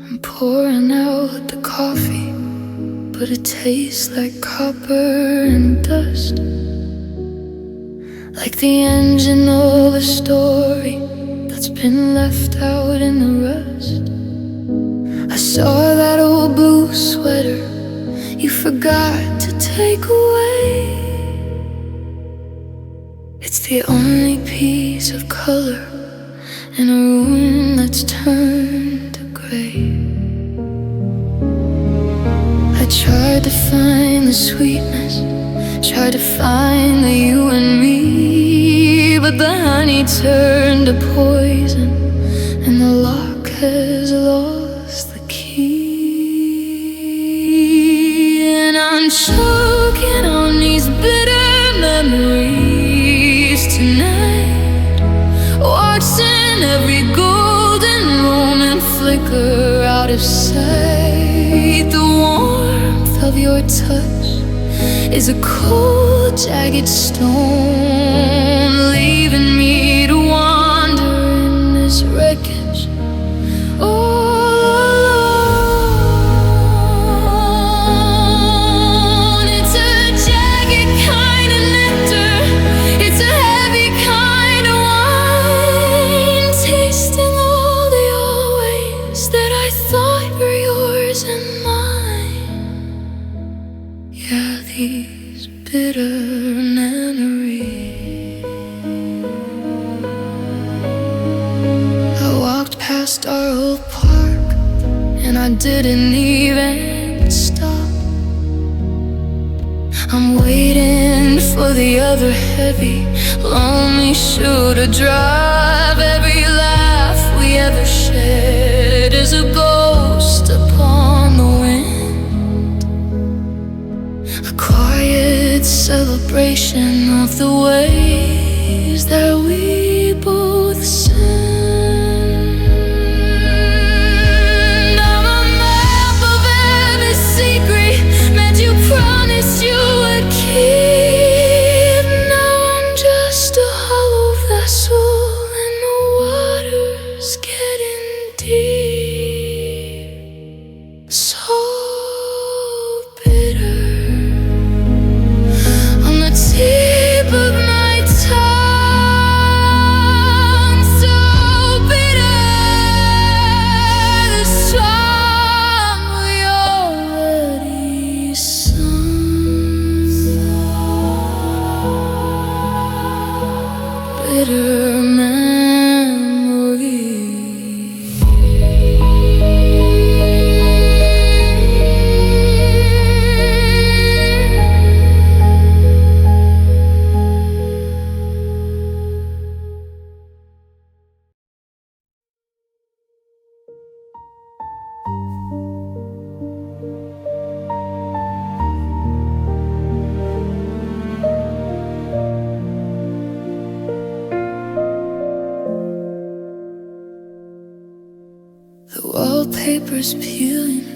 I'm pouring out the coffee, but it tastes like copper and dust, like the engine of a story that's been left out in the rust. I saw that old blue sweater you forgot to take away. It's the only piece of color in a room that's turned to gray. I tried to find the sweetness, tried to find the you and me, but the honey turned to poison, and the lock has lost the key. And I'm choking on these bitter memories tonight, watching every golden moment flicker out of sight. The warmth of your touch is a cold, jagged stone, leaving me to wander in this wreckage all alone. It's a jagged kind of nectar, it's a heavy kind of wine, tasting all the old ways that I thought were yours and mine. Yeah, these bitter memories. I walked past our old park, and I didn't even stop. I'm waiting for the other heavy, lonely shoe to drive. Every laugh we ever shared is a ghost reflection of the ways that we both send. I'm a map of every secret meant you promised you would keep. Now I'm just a hollow vessel and the water's getting deep. So bitter on the tip of my tongue, so bitter. This song we already sung. Bitter memory. The wallpaper's peeling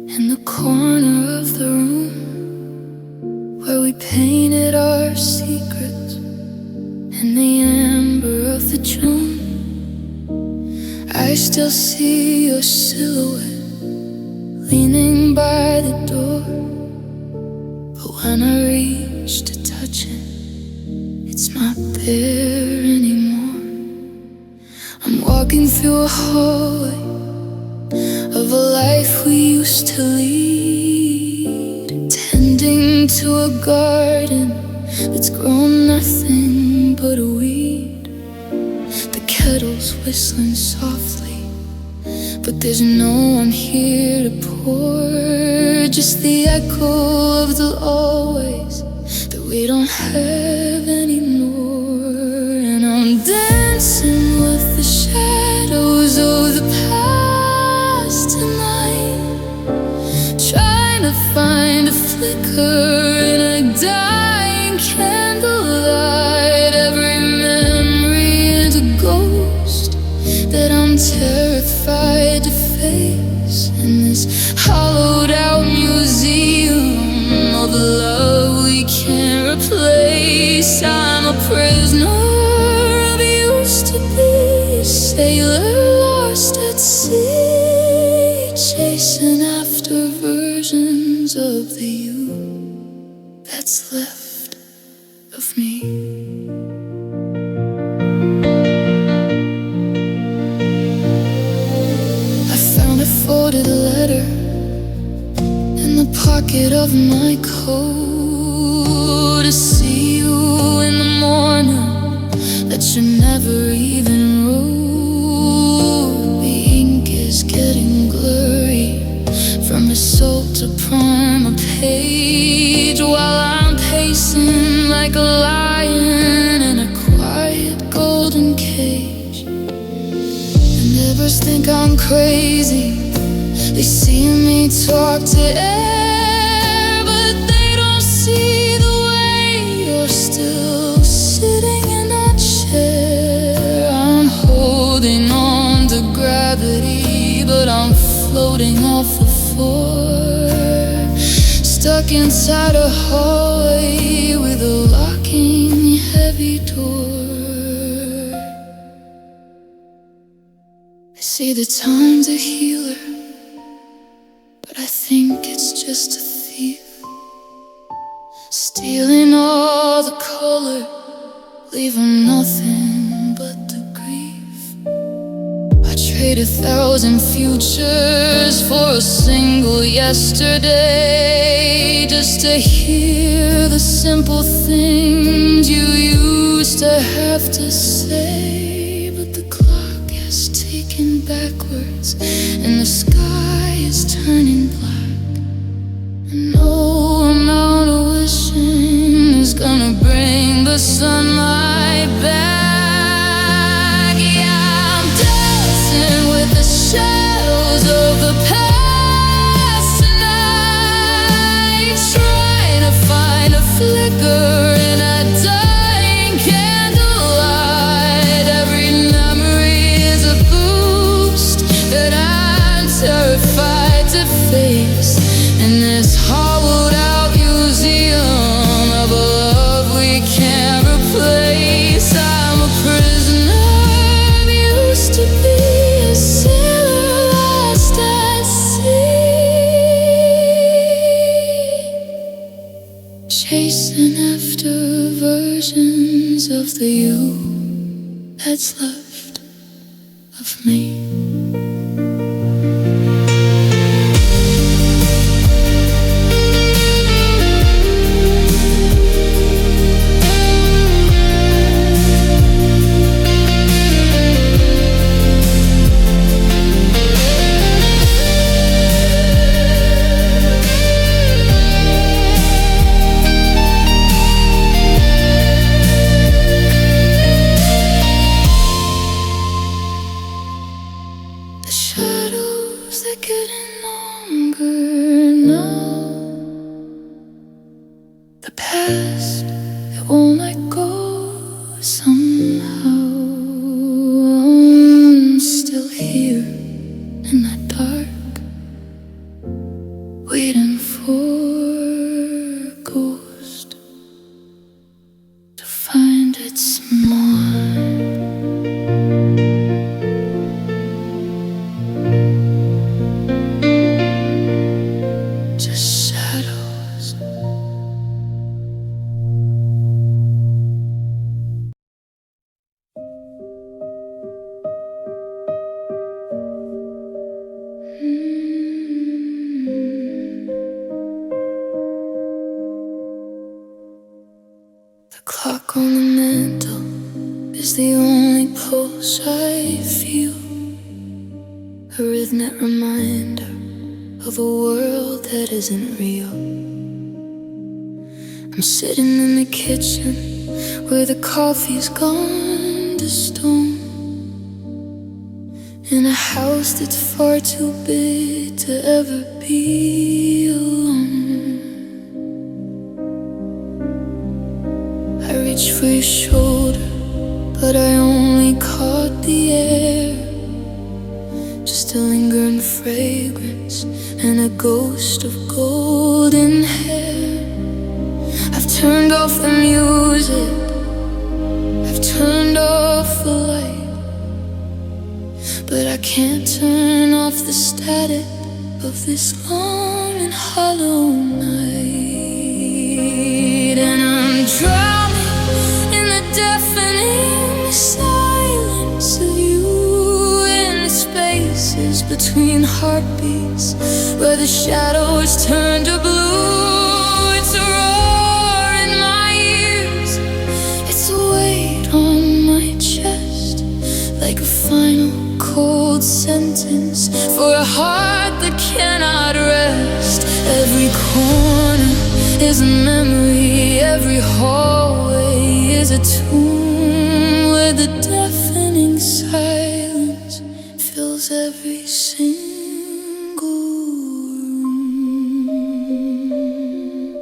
in the corner of the room where we painted our secrets in the amber of the June. I still see your silhouette leaning by the door, but when I reach to touch it, it's not there anymore. I'm walking through a hallway of a life we used to lead, tending to a garden that's grown nothing but a weed. The kettle's whistling softly, but there's no one here to pour, just the echo of the always that we don't have anymore. And I'm dancing with the shadows of the past tonight, trying to find a flicker in a dying candlelight. Every memory is a ghost that I'm terrified to face in this hollowed out museum of love we can't replace. I'm a prisoner of used to be, a sailor lost at sea, chasing after versions of the you that's left of me. I found a folded letter in the pocket of my coat, to see you in the morning that you never even wrote. The ink is getting blurry from the salt to prime a page, while I'm pacing like a lion in a quiet golden cage. And neighbors think I'm crazy, they see me talk to air, but they don't see the way you're still sitting in that chair. I'm holding on to gravity, but I'm floating off the floor, stuck inside a hallway with a locking heavy door. I say the time's a healer, but I think it's just a thief, stealing all the color, leaving nothing but the grief. I trade 1,000 futures for a single yesterday, just to hear the simple things you used to have to say. But the clock has taken backwards and the sky is turning black, and no amount of wishing is gonna bring the sunlight back. Yeah, I'm dancing with the shadows of the past tonight, trying to find a flicker versions of the you that's left of me. They're getting longer now. The past, it won't let go somehow. I'm still here in the dark, waiting for a ghost to find its mark. The clock on the mantle is the only pulse I feel, a rhythmic reminder of a world that isn't real. I'm sitting in the kitchen where the coffee's gone to stone, in a house that's far too big to ever be alone. I reached for your shoulder, but I only caught the air, just a lingering fragrance and a ghost of golden hair. I've turned off the music, I've turned off the light, but I can't turn off the static of this long and hollow night. And I'm drowning in the deafening silence of you, in the spaces between heartbeats where the shadows turn to blue. It's a roar in my ears, it's a weight on my chest, like a final cold sentence for a heart that cannot rest. Every corner is a memory, every hallway is a tomb where the deafening silence fills every single room.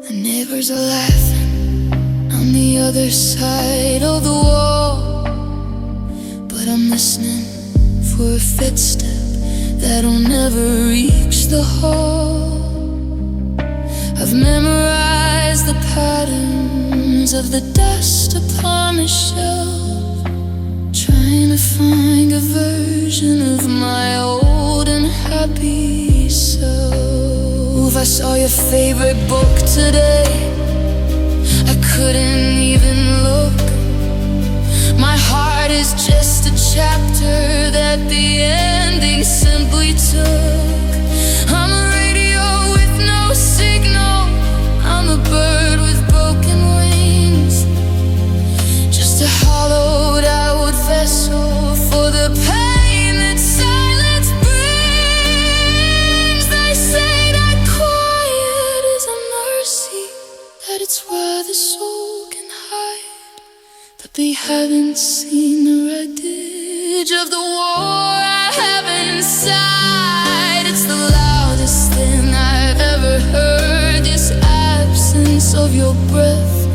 The neighbors are laughing on the other side of the wall, but I'm listening for a footstep that'll never reach the hall. I've memorized the patterns of the dust upon the shelf, trying to find a version of my old and happy self. I saw your favorite book today, I couldn't even look. My heart is just a chapter that the ending simply took. I'm a radio with no signal, I'm a bird with broken wings, just a hollowed out vessel for the pain that silence brings. They say that quiet is a mercy, that it's where the soul can hide, but they haven't seen the wreckage of the war I have inside. It's the loudest thing I've ever heard, this absence of your breath,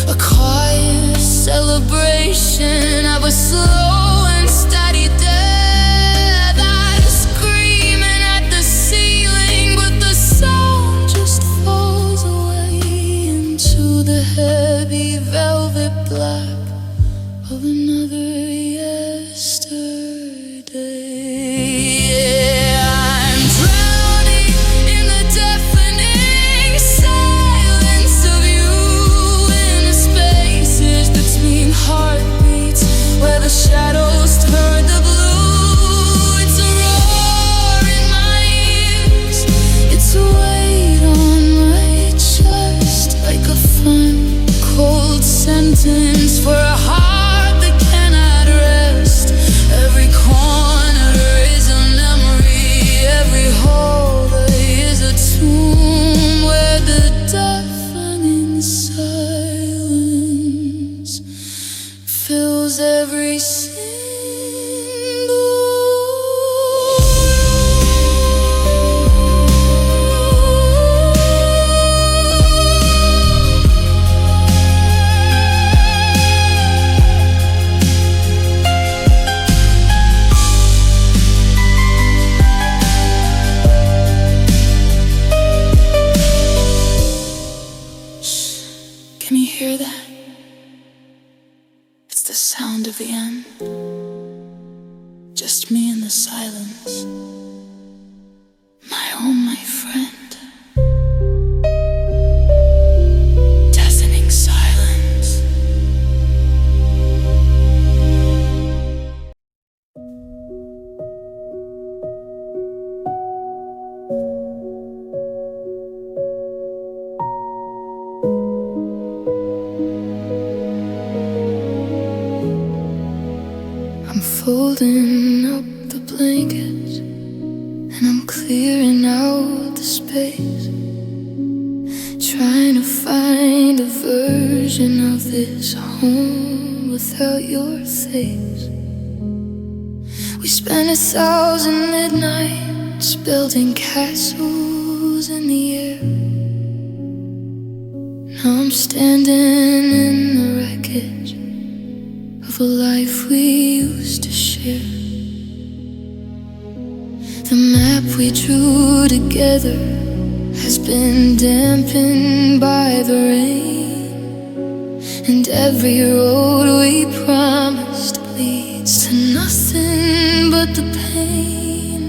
a quiet celebration of a slow and steady death. I'm screaming at the ceiling, but the sound just falls away into the heavy velvet black of another yesterday. Yeah, I'm drowning in the deafening silence hear that? It's the sound of the end. Just me in the silence. My friend. Deafening silence. I'm folding up the blankets, and I'm clearing out the space, trying to find a version of this home without your face. We spent 1,000 midnights building castles in the air. Now I'm standing in the wreckage of a life we used to share. The map we drew together has been dampened by the rain, and every road we promised leads to nothing but the pain.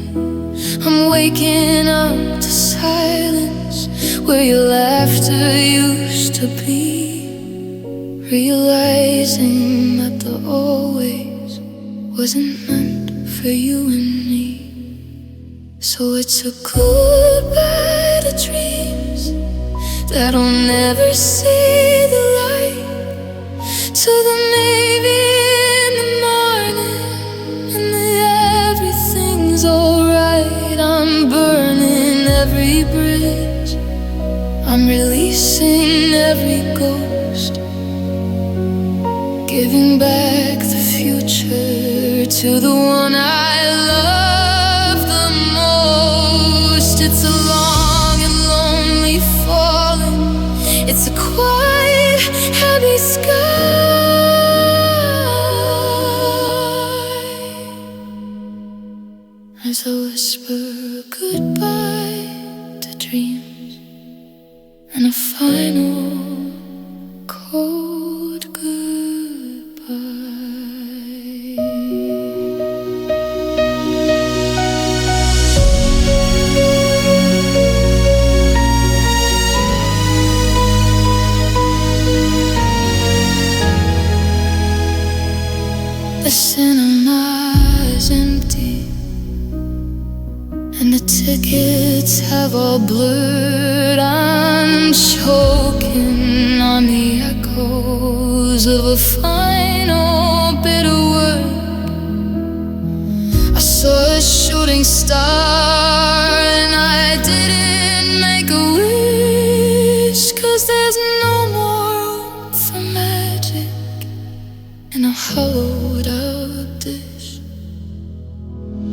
I'm waking up to silence where your laughter used to be, realizing that the always wasn't meant for you and me. So it's a goodbye to dreams that'll never see the light, to the maybe in the morning and the everything's alright. I'm burning every bridge, I'm releasing every ghost, giving back the future to the one I love the most. It's a long and lonely falling, it's a quiet, heavy sky, as I whisper goodbye to dreams and a final cold goodbye. The cinema is empty, and the tickets have all blurred. I'm choking on the echoes of a final bitter word. I saw a shooting star and I didn't make a wish, 'cause there's no more room for magic in a hollowed out dish.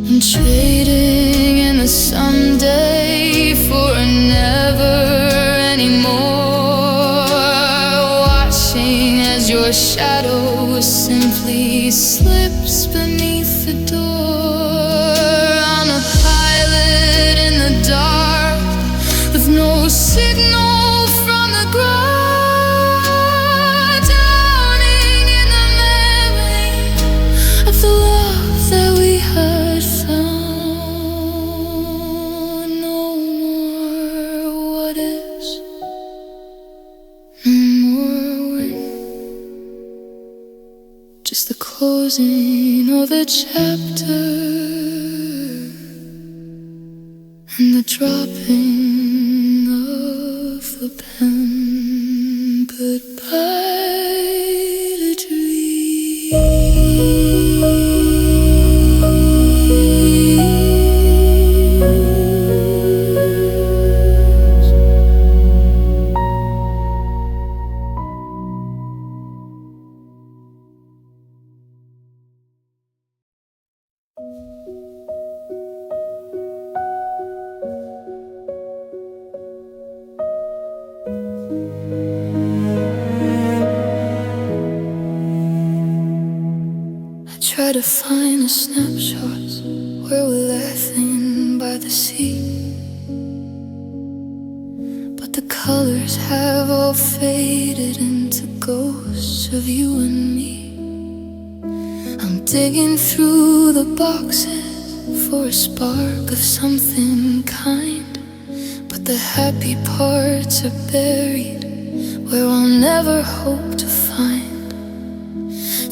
I'm trading in the someday for a never anymore, watching as your shadow simply slips beneath the door. I'm a pilot in the dark with no signal from the ground, drowning in the memory of the love that we had found. No more what ifs, no more when, just the closing of the chapter and the dropping of the pen. Goodbye to dreams. Try to find the snapshots where we're laughing by the sea, but the colors have all faded and into ghosts of you and me. I'm digging through the boxes for a spark of something kind, but the happy parts are buried where I'll never hope to find.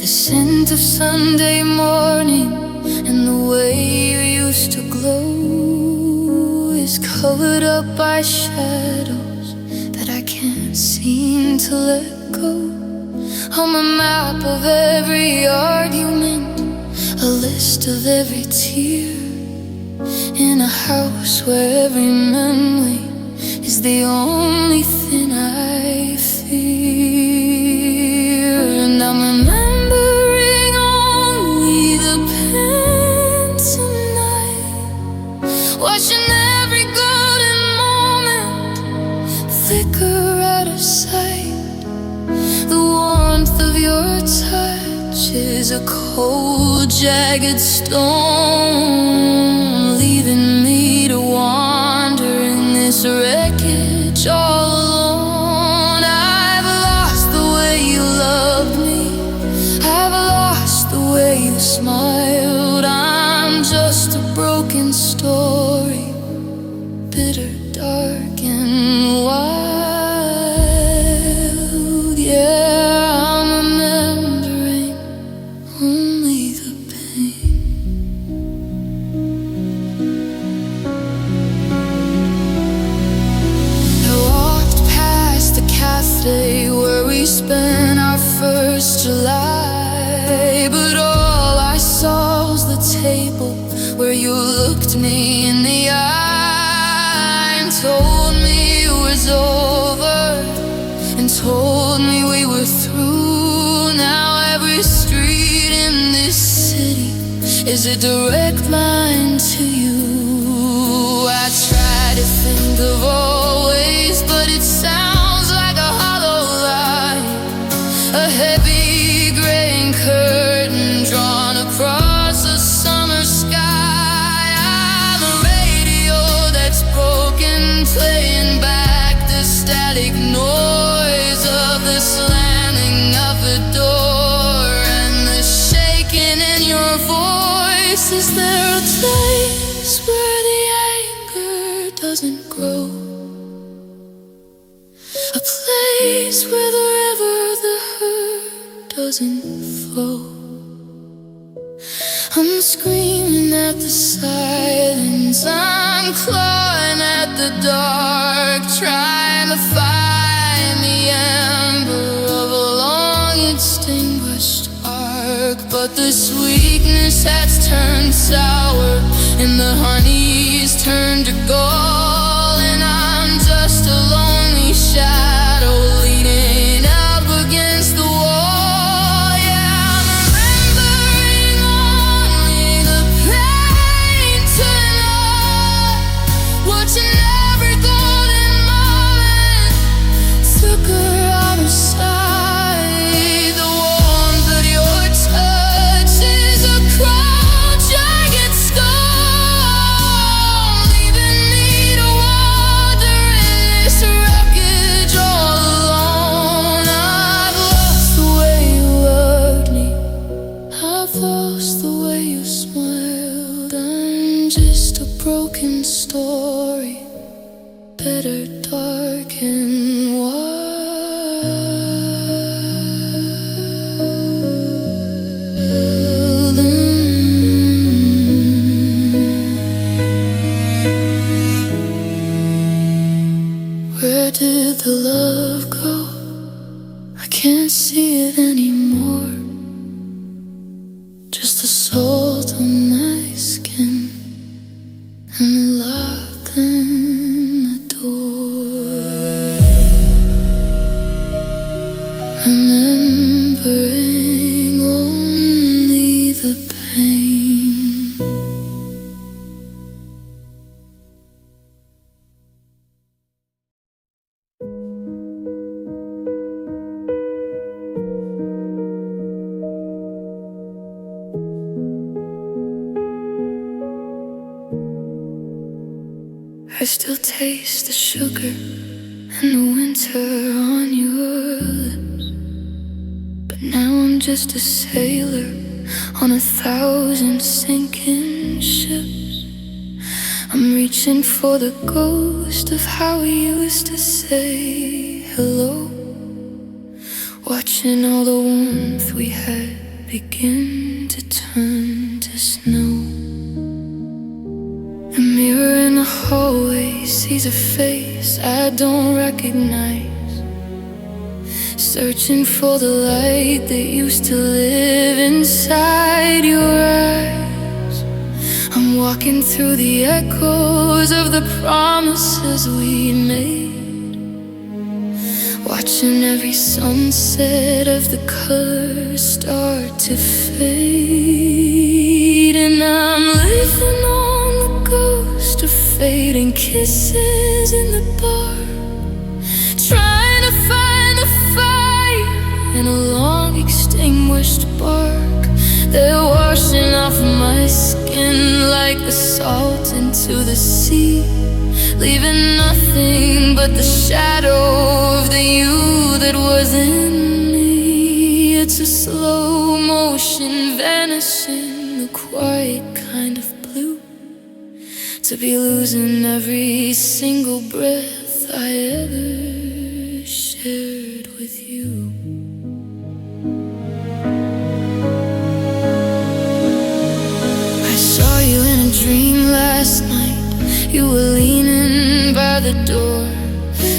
The scent of Sunday morning and the way you used to glow is covered up by shadows that I can't seem to let go. I'm a map of every argument, a list of every tear, in a house where every memory is the only thing I fear. And I'm remembering only the pain tonight, watching every golden moment flicker out of sight. The warmth of your touch is a cold, jagged stone, leaving me to wander in this wreckage all alone. I've lost the way you loved me, I've lost the way you smiled. I'm just a broken story, bitter, dark and wild. Yeah, I'm remembering only the pain. I walked past the cafe where we spent our first July, but all I saw was the table where you looked me in the eye and told me it was over, and told me we were through. Now every street in this city is a direct line to you. I try to think of always, but it sounds like a hollow lie, a heavy graying curtain drawn across a summer sky. I'm a radio that's broken, playing back the static noise of the slamming of a door and the shaking in your voice. Is there a place where the anger doesn't grow? A place where the river, the hurt doesn't flow? I'm screaming at the silence, I'm clawing at the dark, trying to find the ember of a long extinguished spark. But the sweetness has turned sour and the honey's turned to gall, and I'm just a lonely shadow leaning up against the wall. Yeah, I'm remembering only the pain tonight, watching every golden moment flicker out of sight. The warmth of your touch is a cold, jagged stone, leaving me to wander in this wreckage all alone. I've lost the way you loved me, I've lost the way you smiled. I'm just a broken story, better, dark and wild. Where did the love go? I can't see it anymore, just the salt on my skin and the lock in the door. Remembering only the pain. I still taste the sugar and the winter on your lips. just a sailor on 1,000 sinking ships. I'm reaching for the ghost of how we used to say hello, watching all the warmth we had begin to turn to snow. A mirror in the hallway sees a face I don't recognize, searching for the light that used to live inside your eyes. I'm walking through the echoes of the promises we made, watching every sunset of the colors start to fade. And I'm living on the ghost of fading kisses in the bar, trying to find the fire in a long extinguished spark. They're washing off my skin like the salt into the sea, leaving nothing but the shadow of the you that was in me. It's a slow motion vanishing, the quiet kind of blue, to be losing every single breath I ever shared with you. I saw you in a dream last night. You were leaning by the door,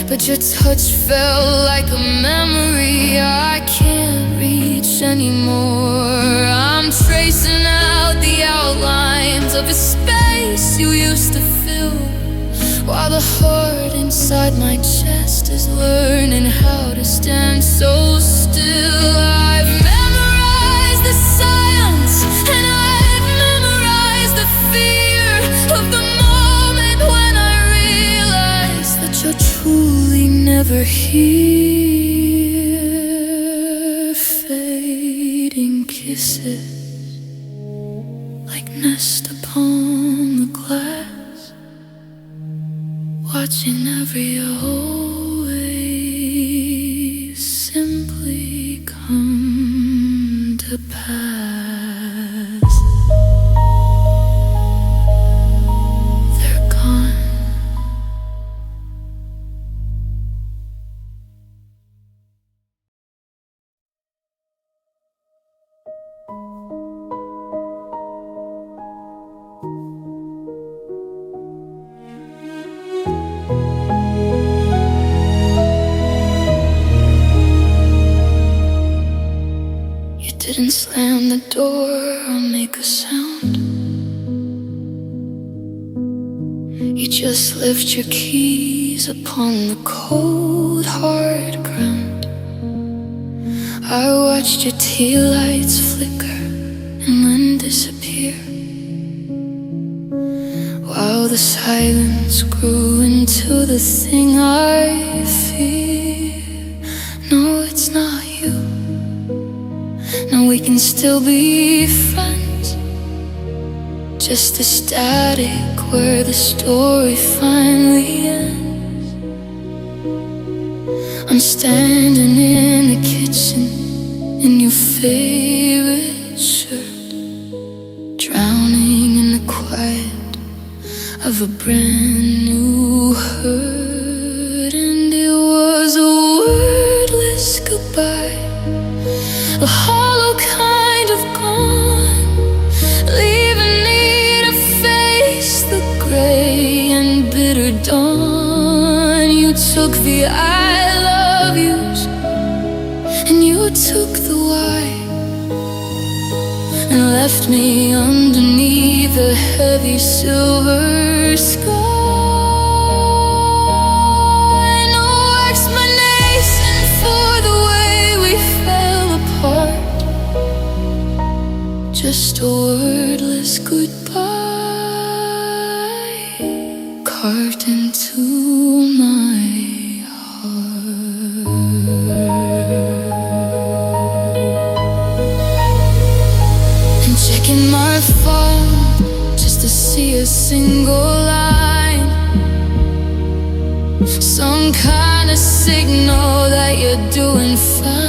but your touch felt like a memory I can't reach anymore. I'm tracing out the outlines of a space you used to fill, while the heart inside my chest is learning how to stand so still. I've memorized the silence, and I've memorized the fear of the moment when I realized that you're truly never here. Fading kisses like nest upon the glass, watching every always simply come to pass. They're gone. Didn't slam the door or make a sound. You just left your keys upon the cold, hard ground. I watched your tea lights flicker and then disappear, while the silence grew into the thing I fear. No, it's not you. No, we can still be friends, just a static where the story finally ends. I'm standing in the kitchen in your favorite shirt, drowning in the quiet of a brand new hurt. And it was a wordless goodbye, a hollow kind of gone, leaving me to face the gray and bitter dawn. You took the I love yous, and you took the why, and left me underneath the heavy silver sky. No explanation for the way we fell apart, just a wordless goodbye carved into my heart. And checking my phone just to see a single line, some kind of signal that you're doing fine.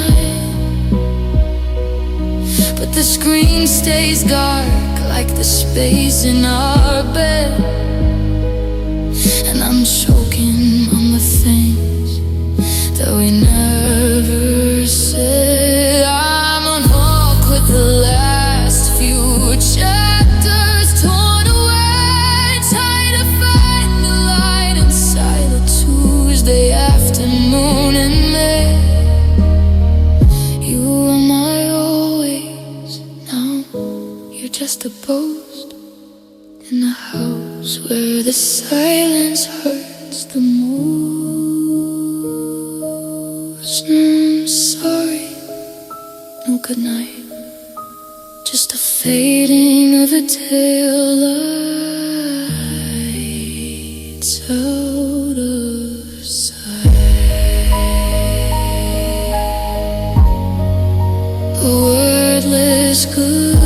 but the screen stays dark like the space in our bed. And I'm choking on the things that we never said. I'm on hook with the last few chapters torn away, trying to find the light inside a Tuesday afternoon in May. You were my always, now you're just a ghost in the house where the silence hurts the most. I'm sorry, no good night, just a fading of the tail lights out of sight. A wordless good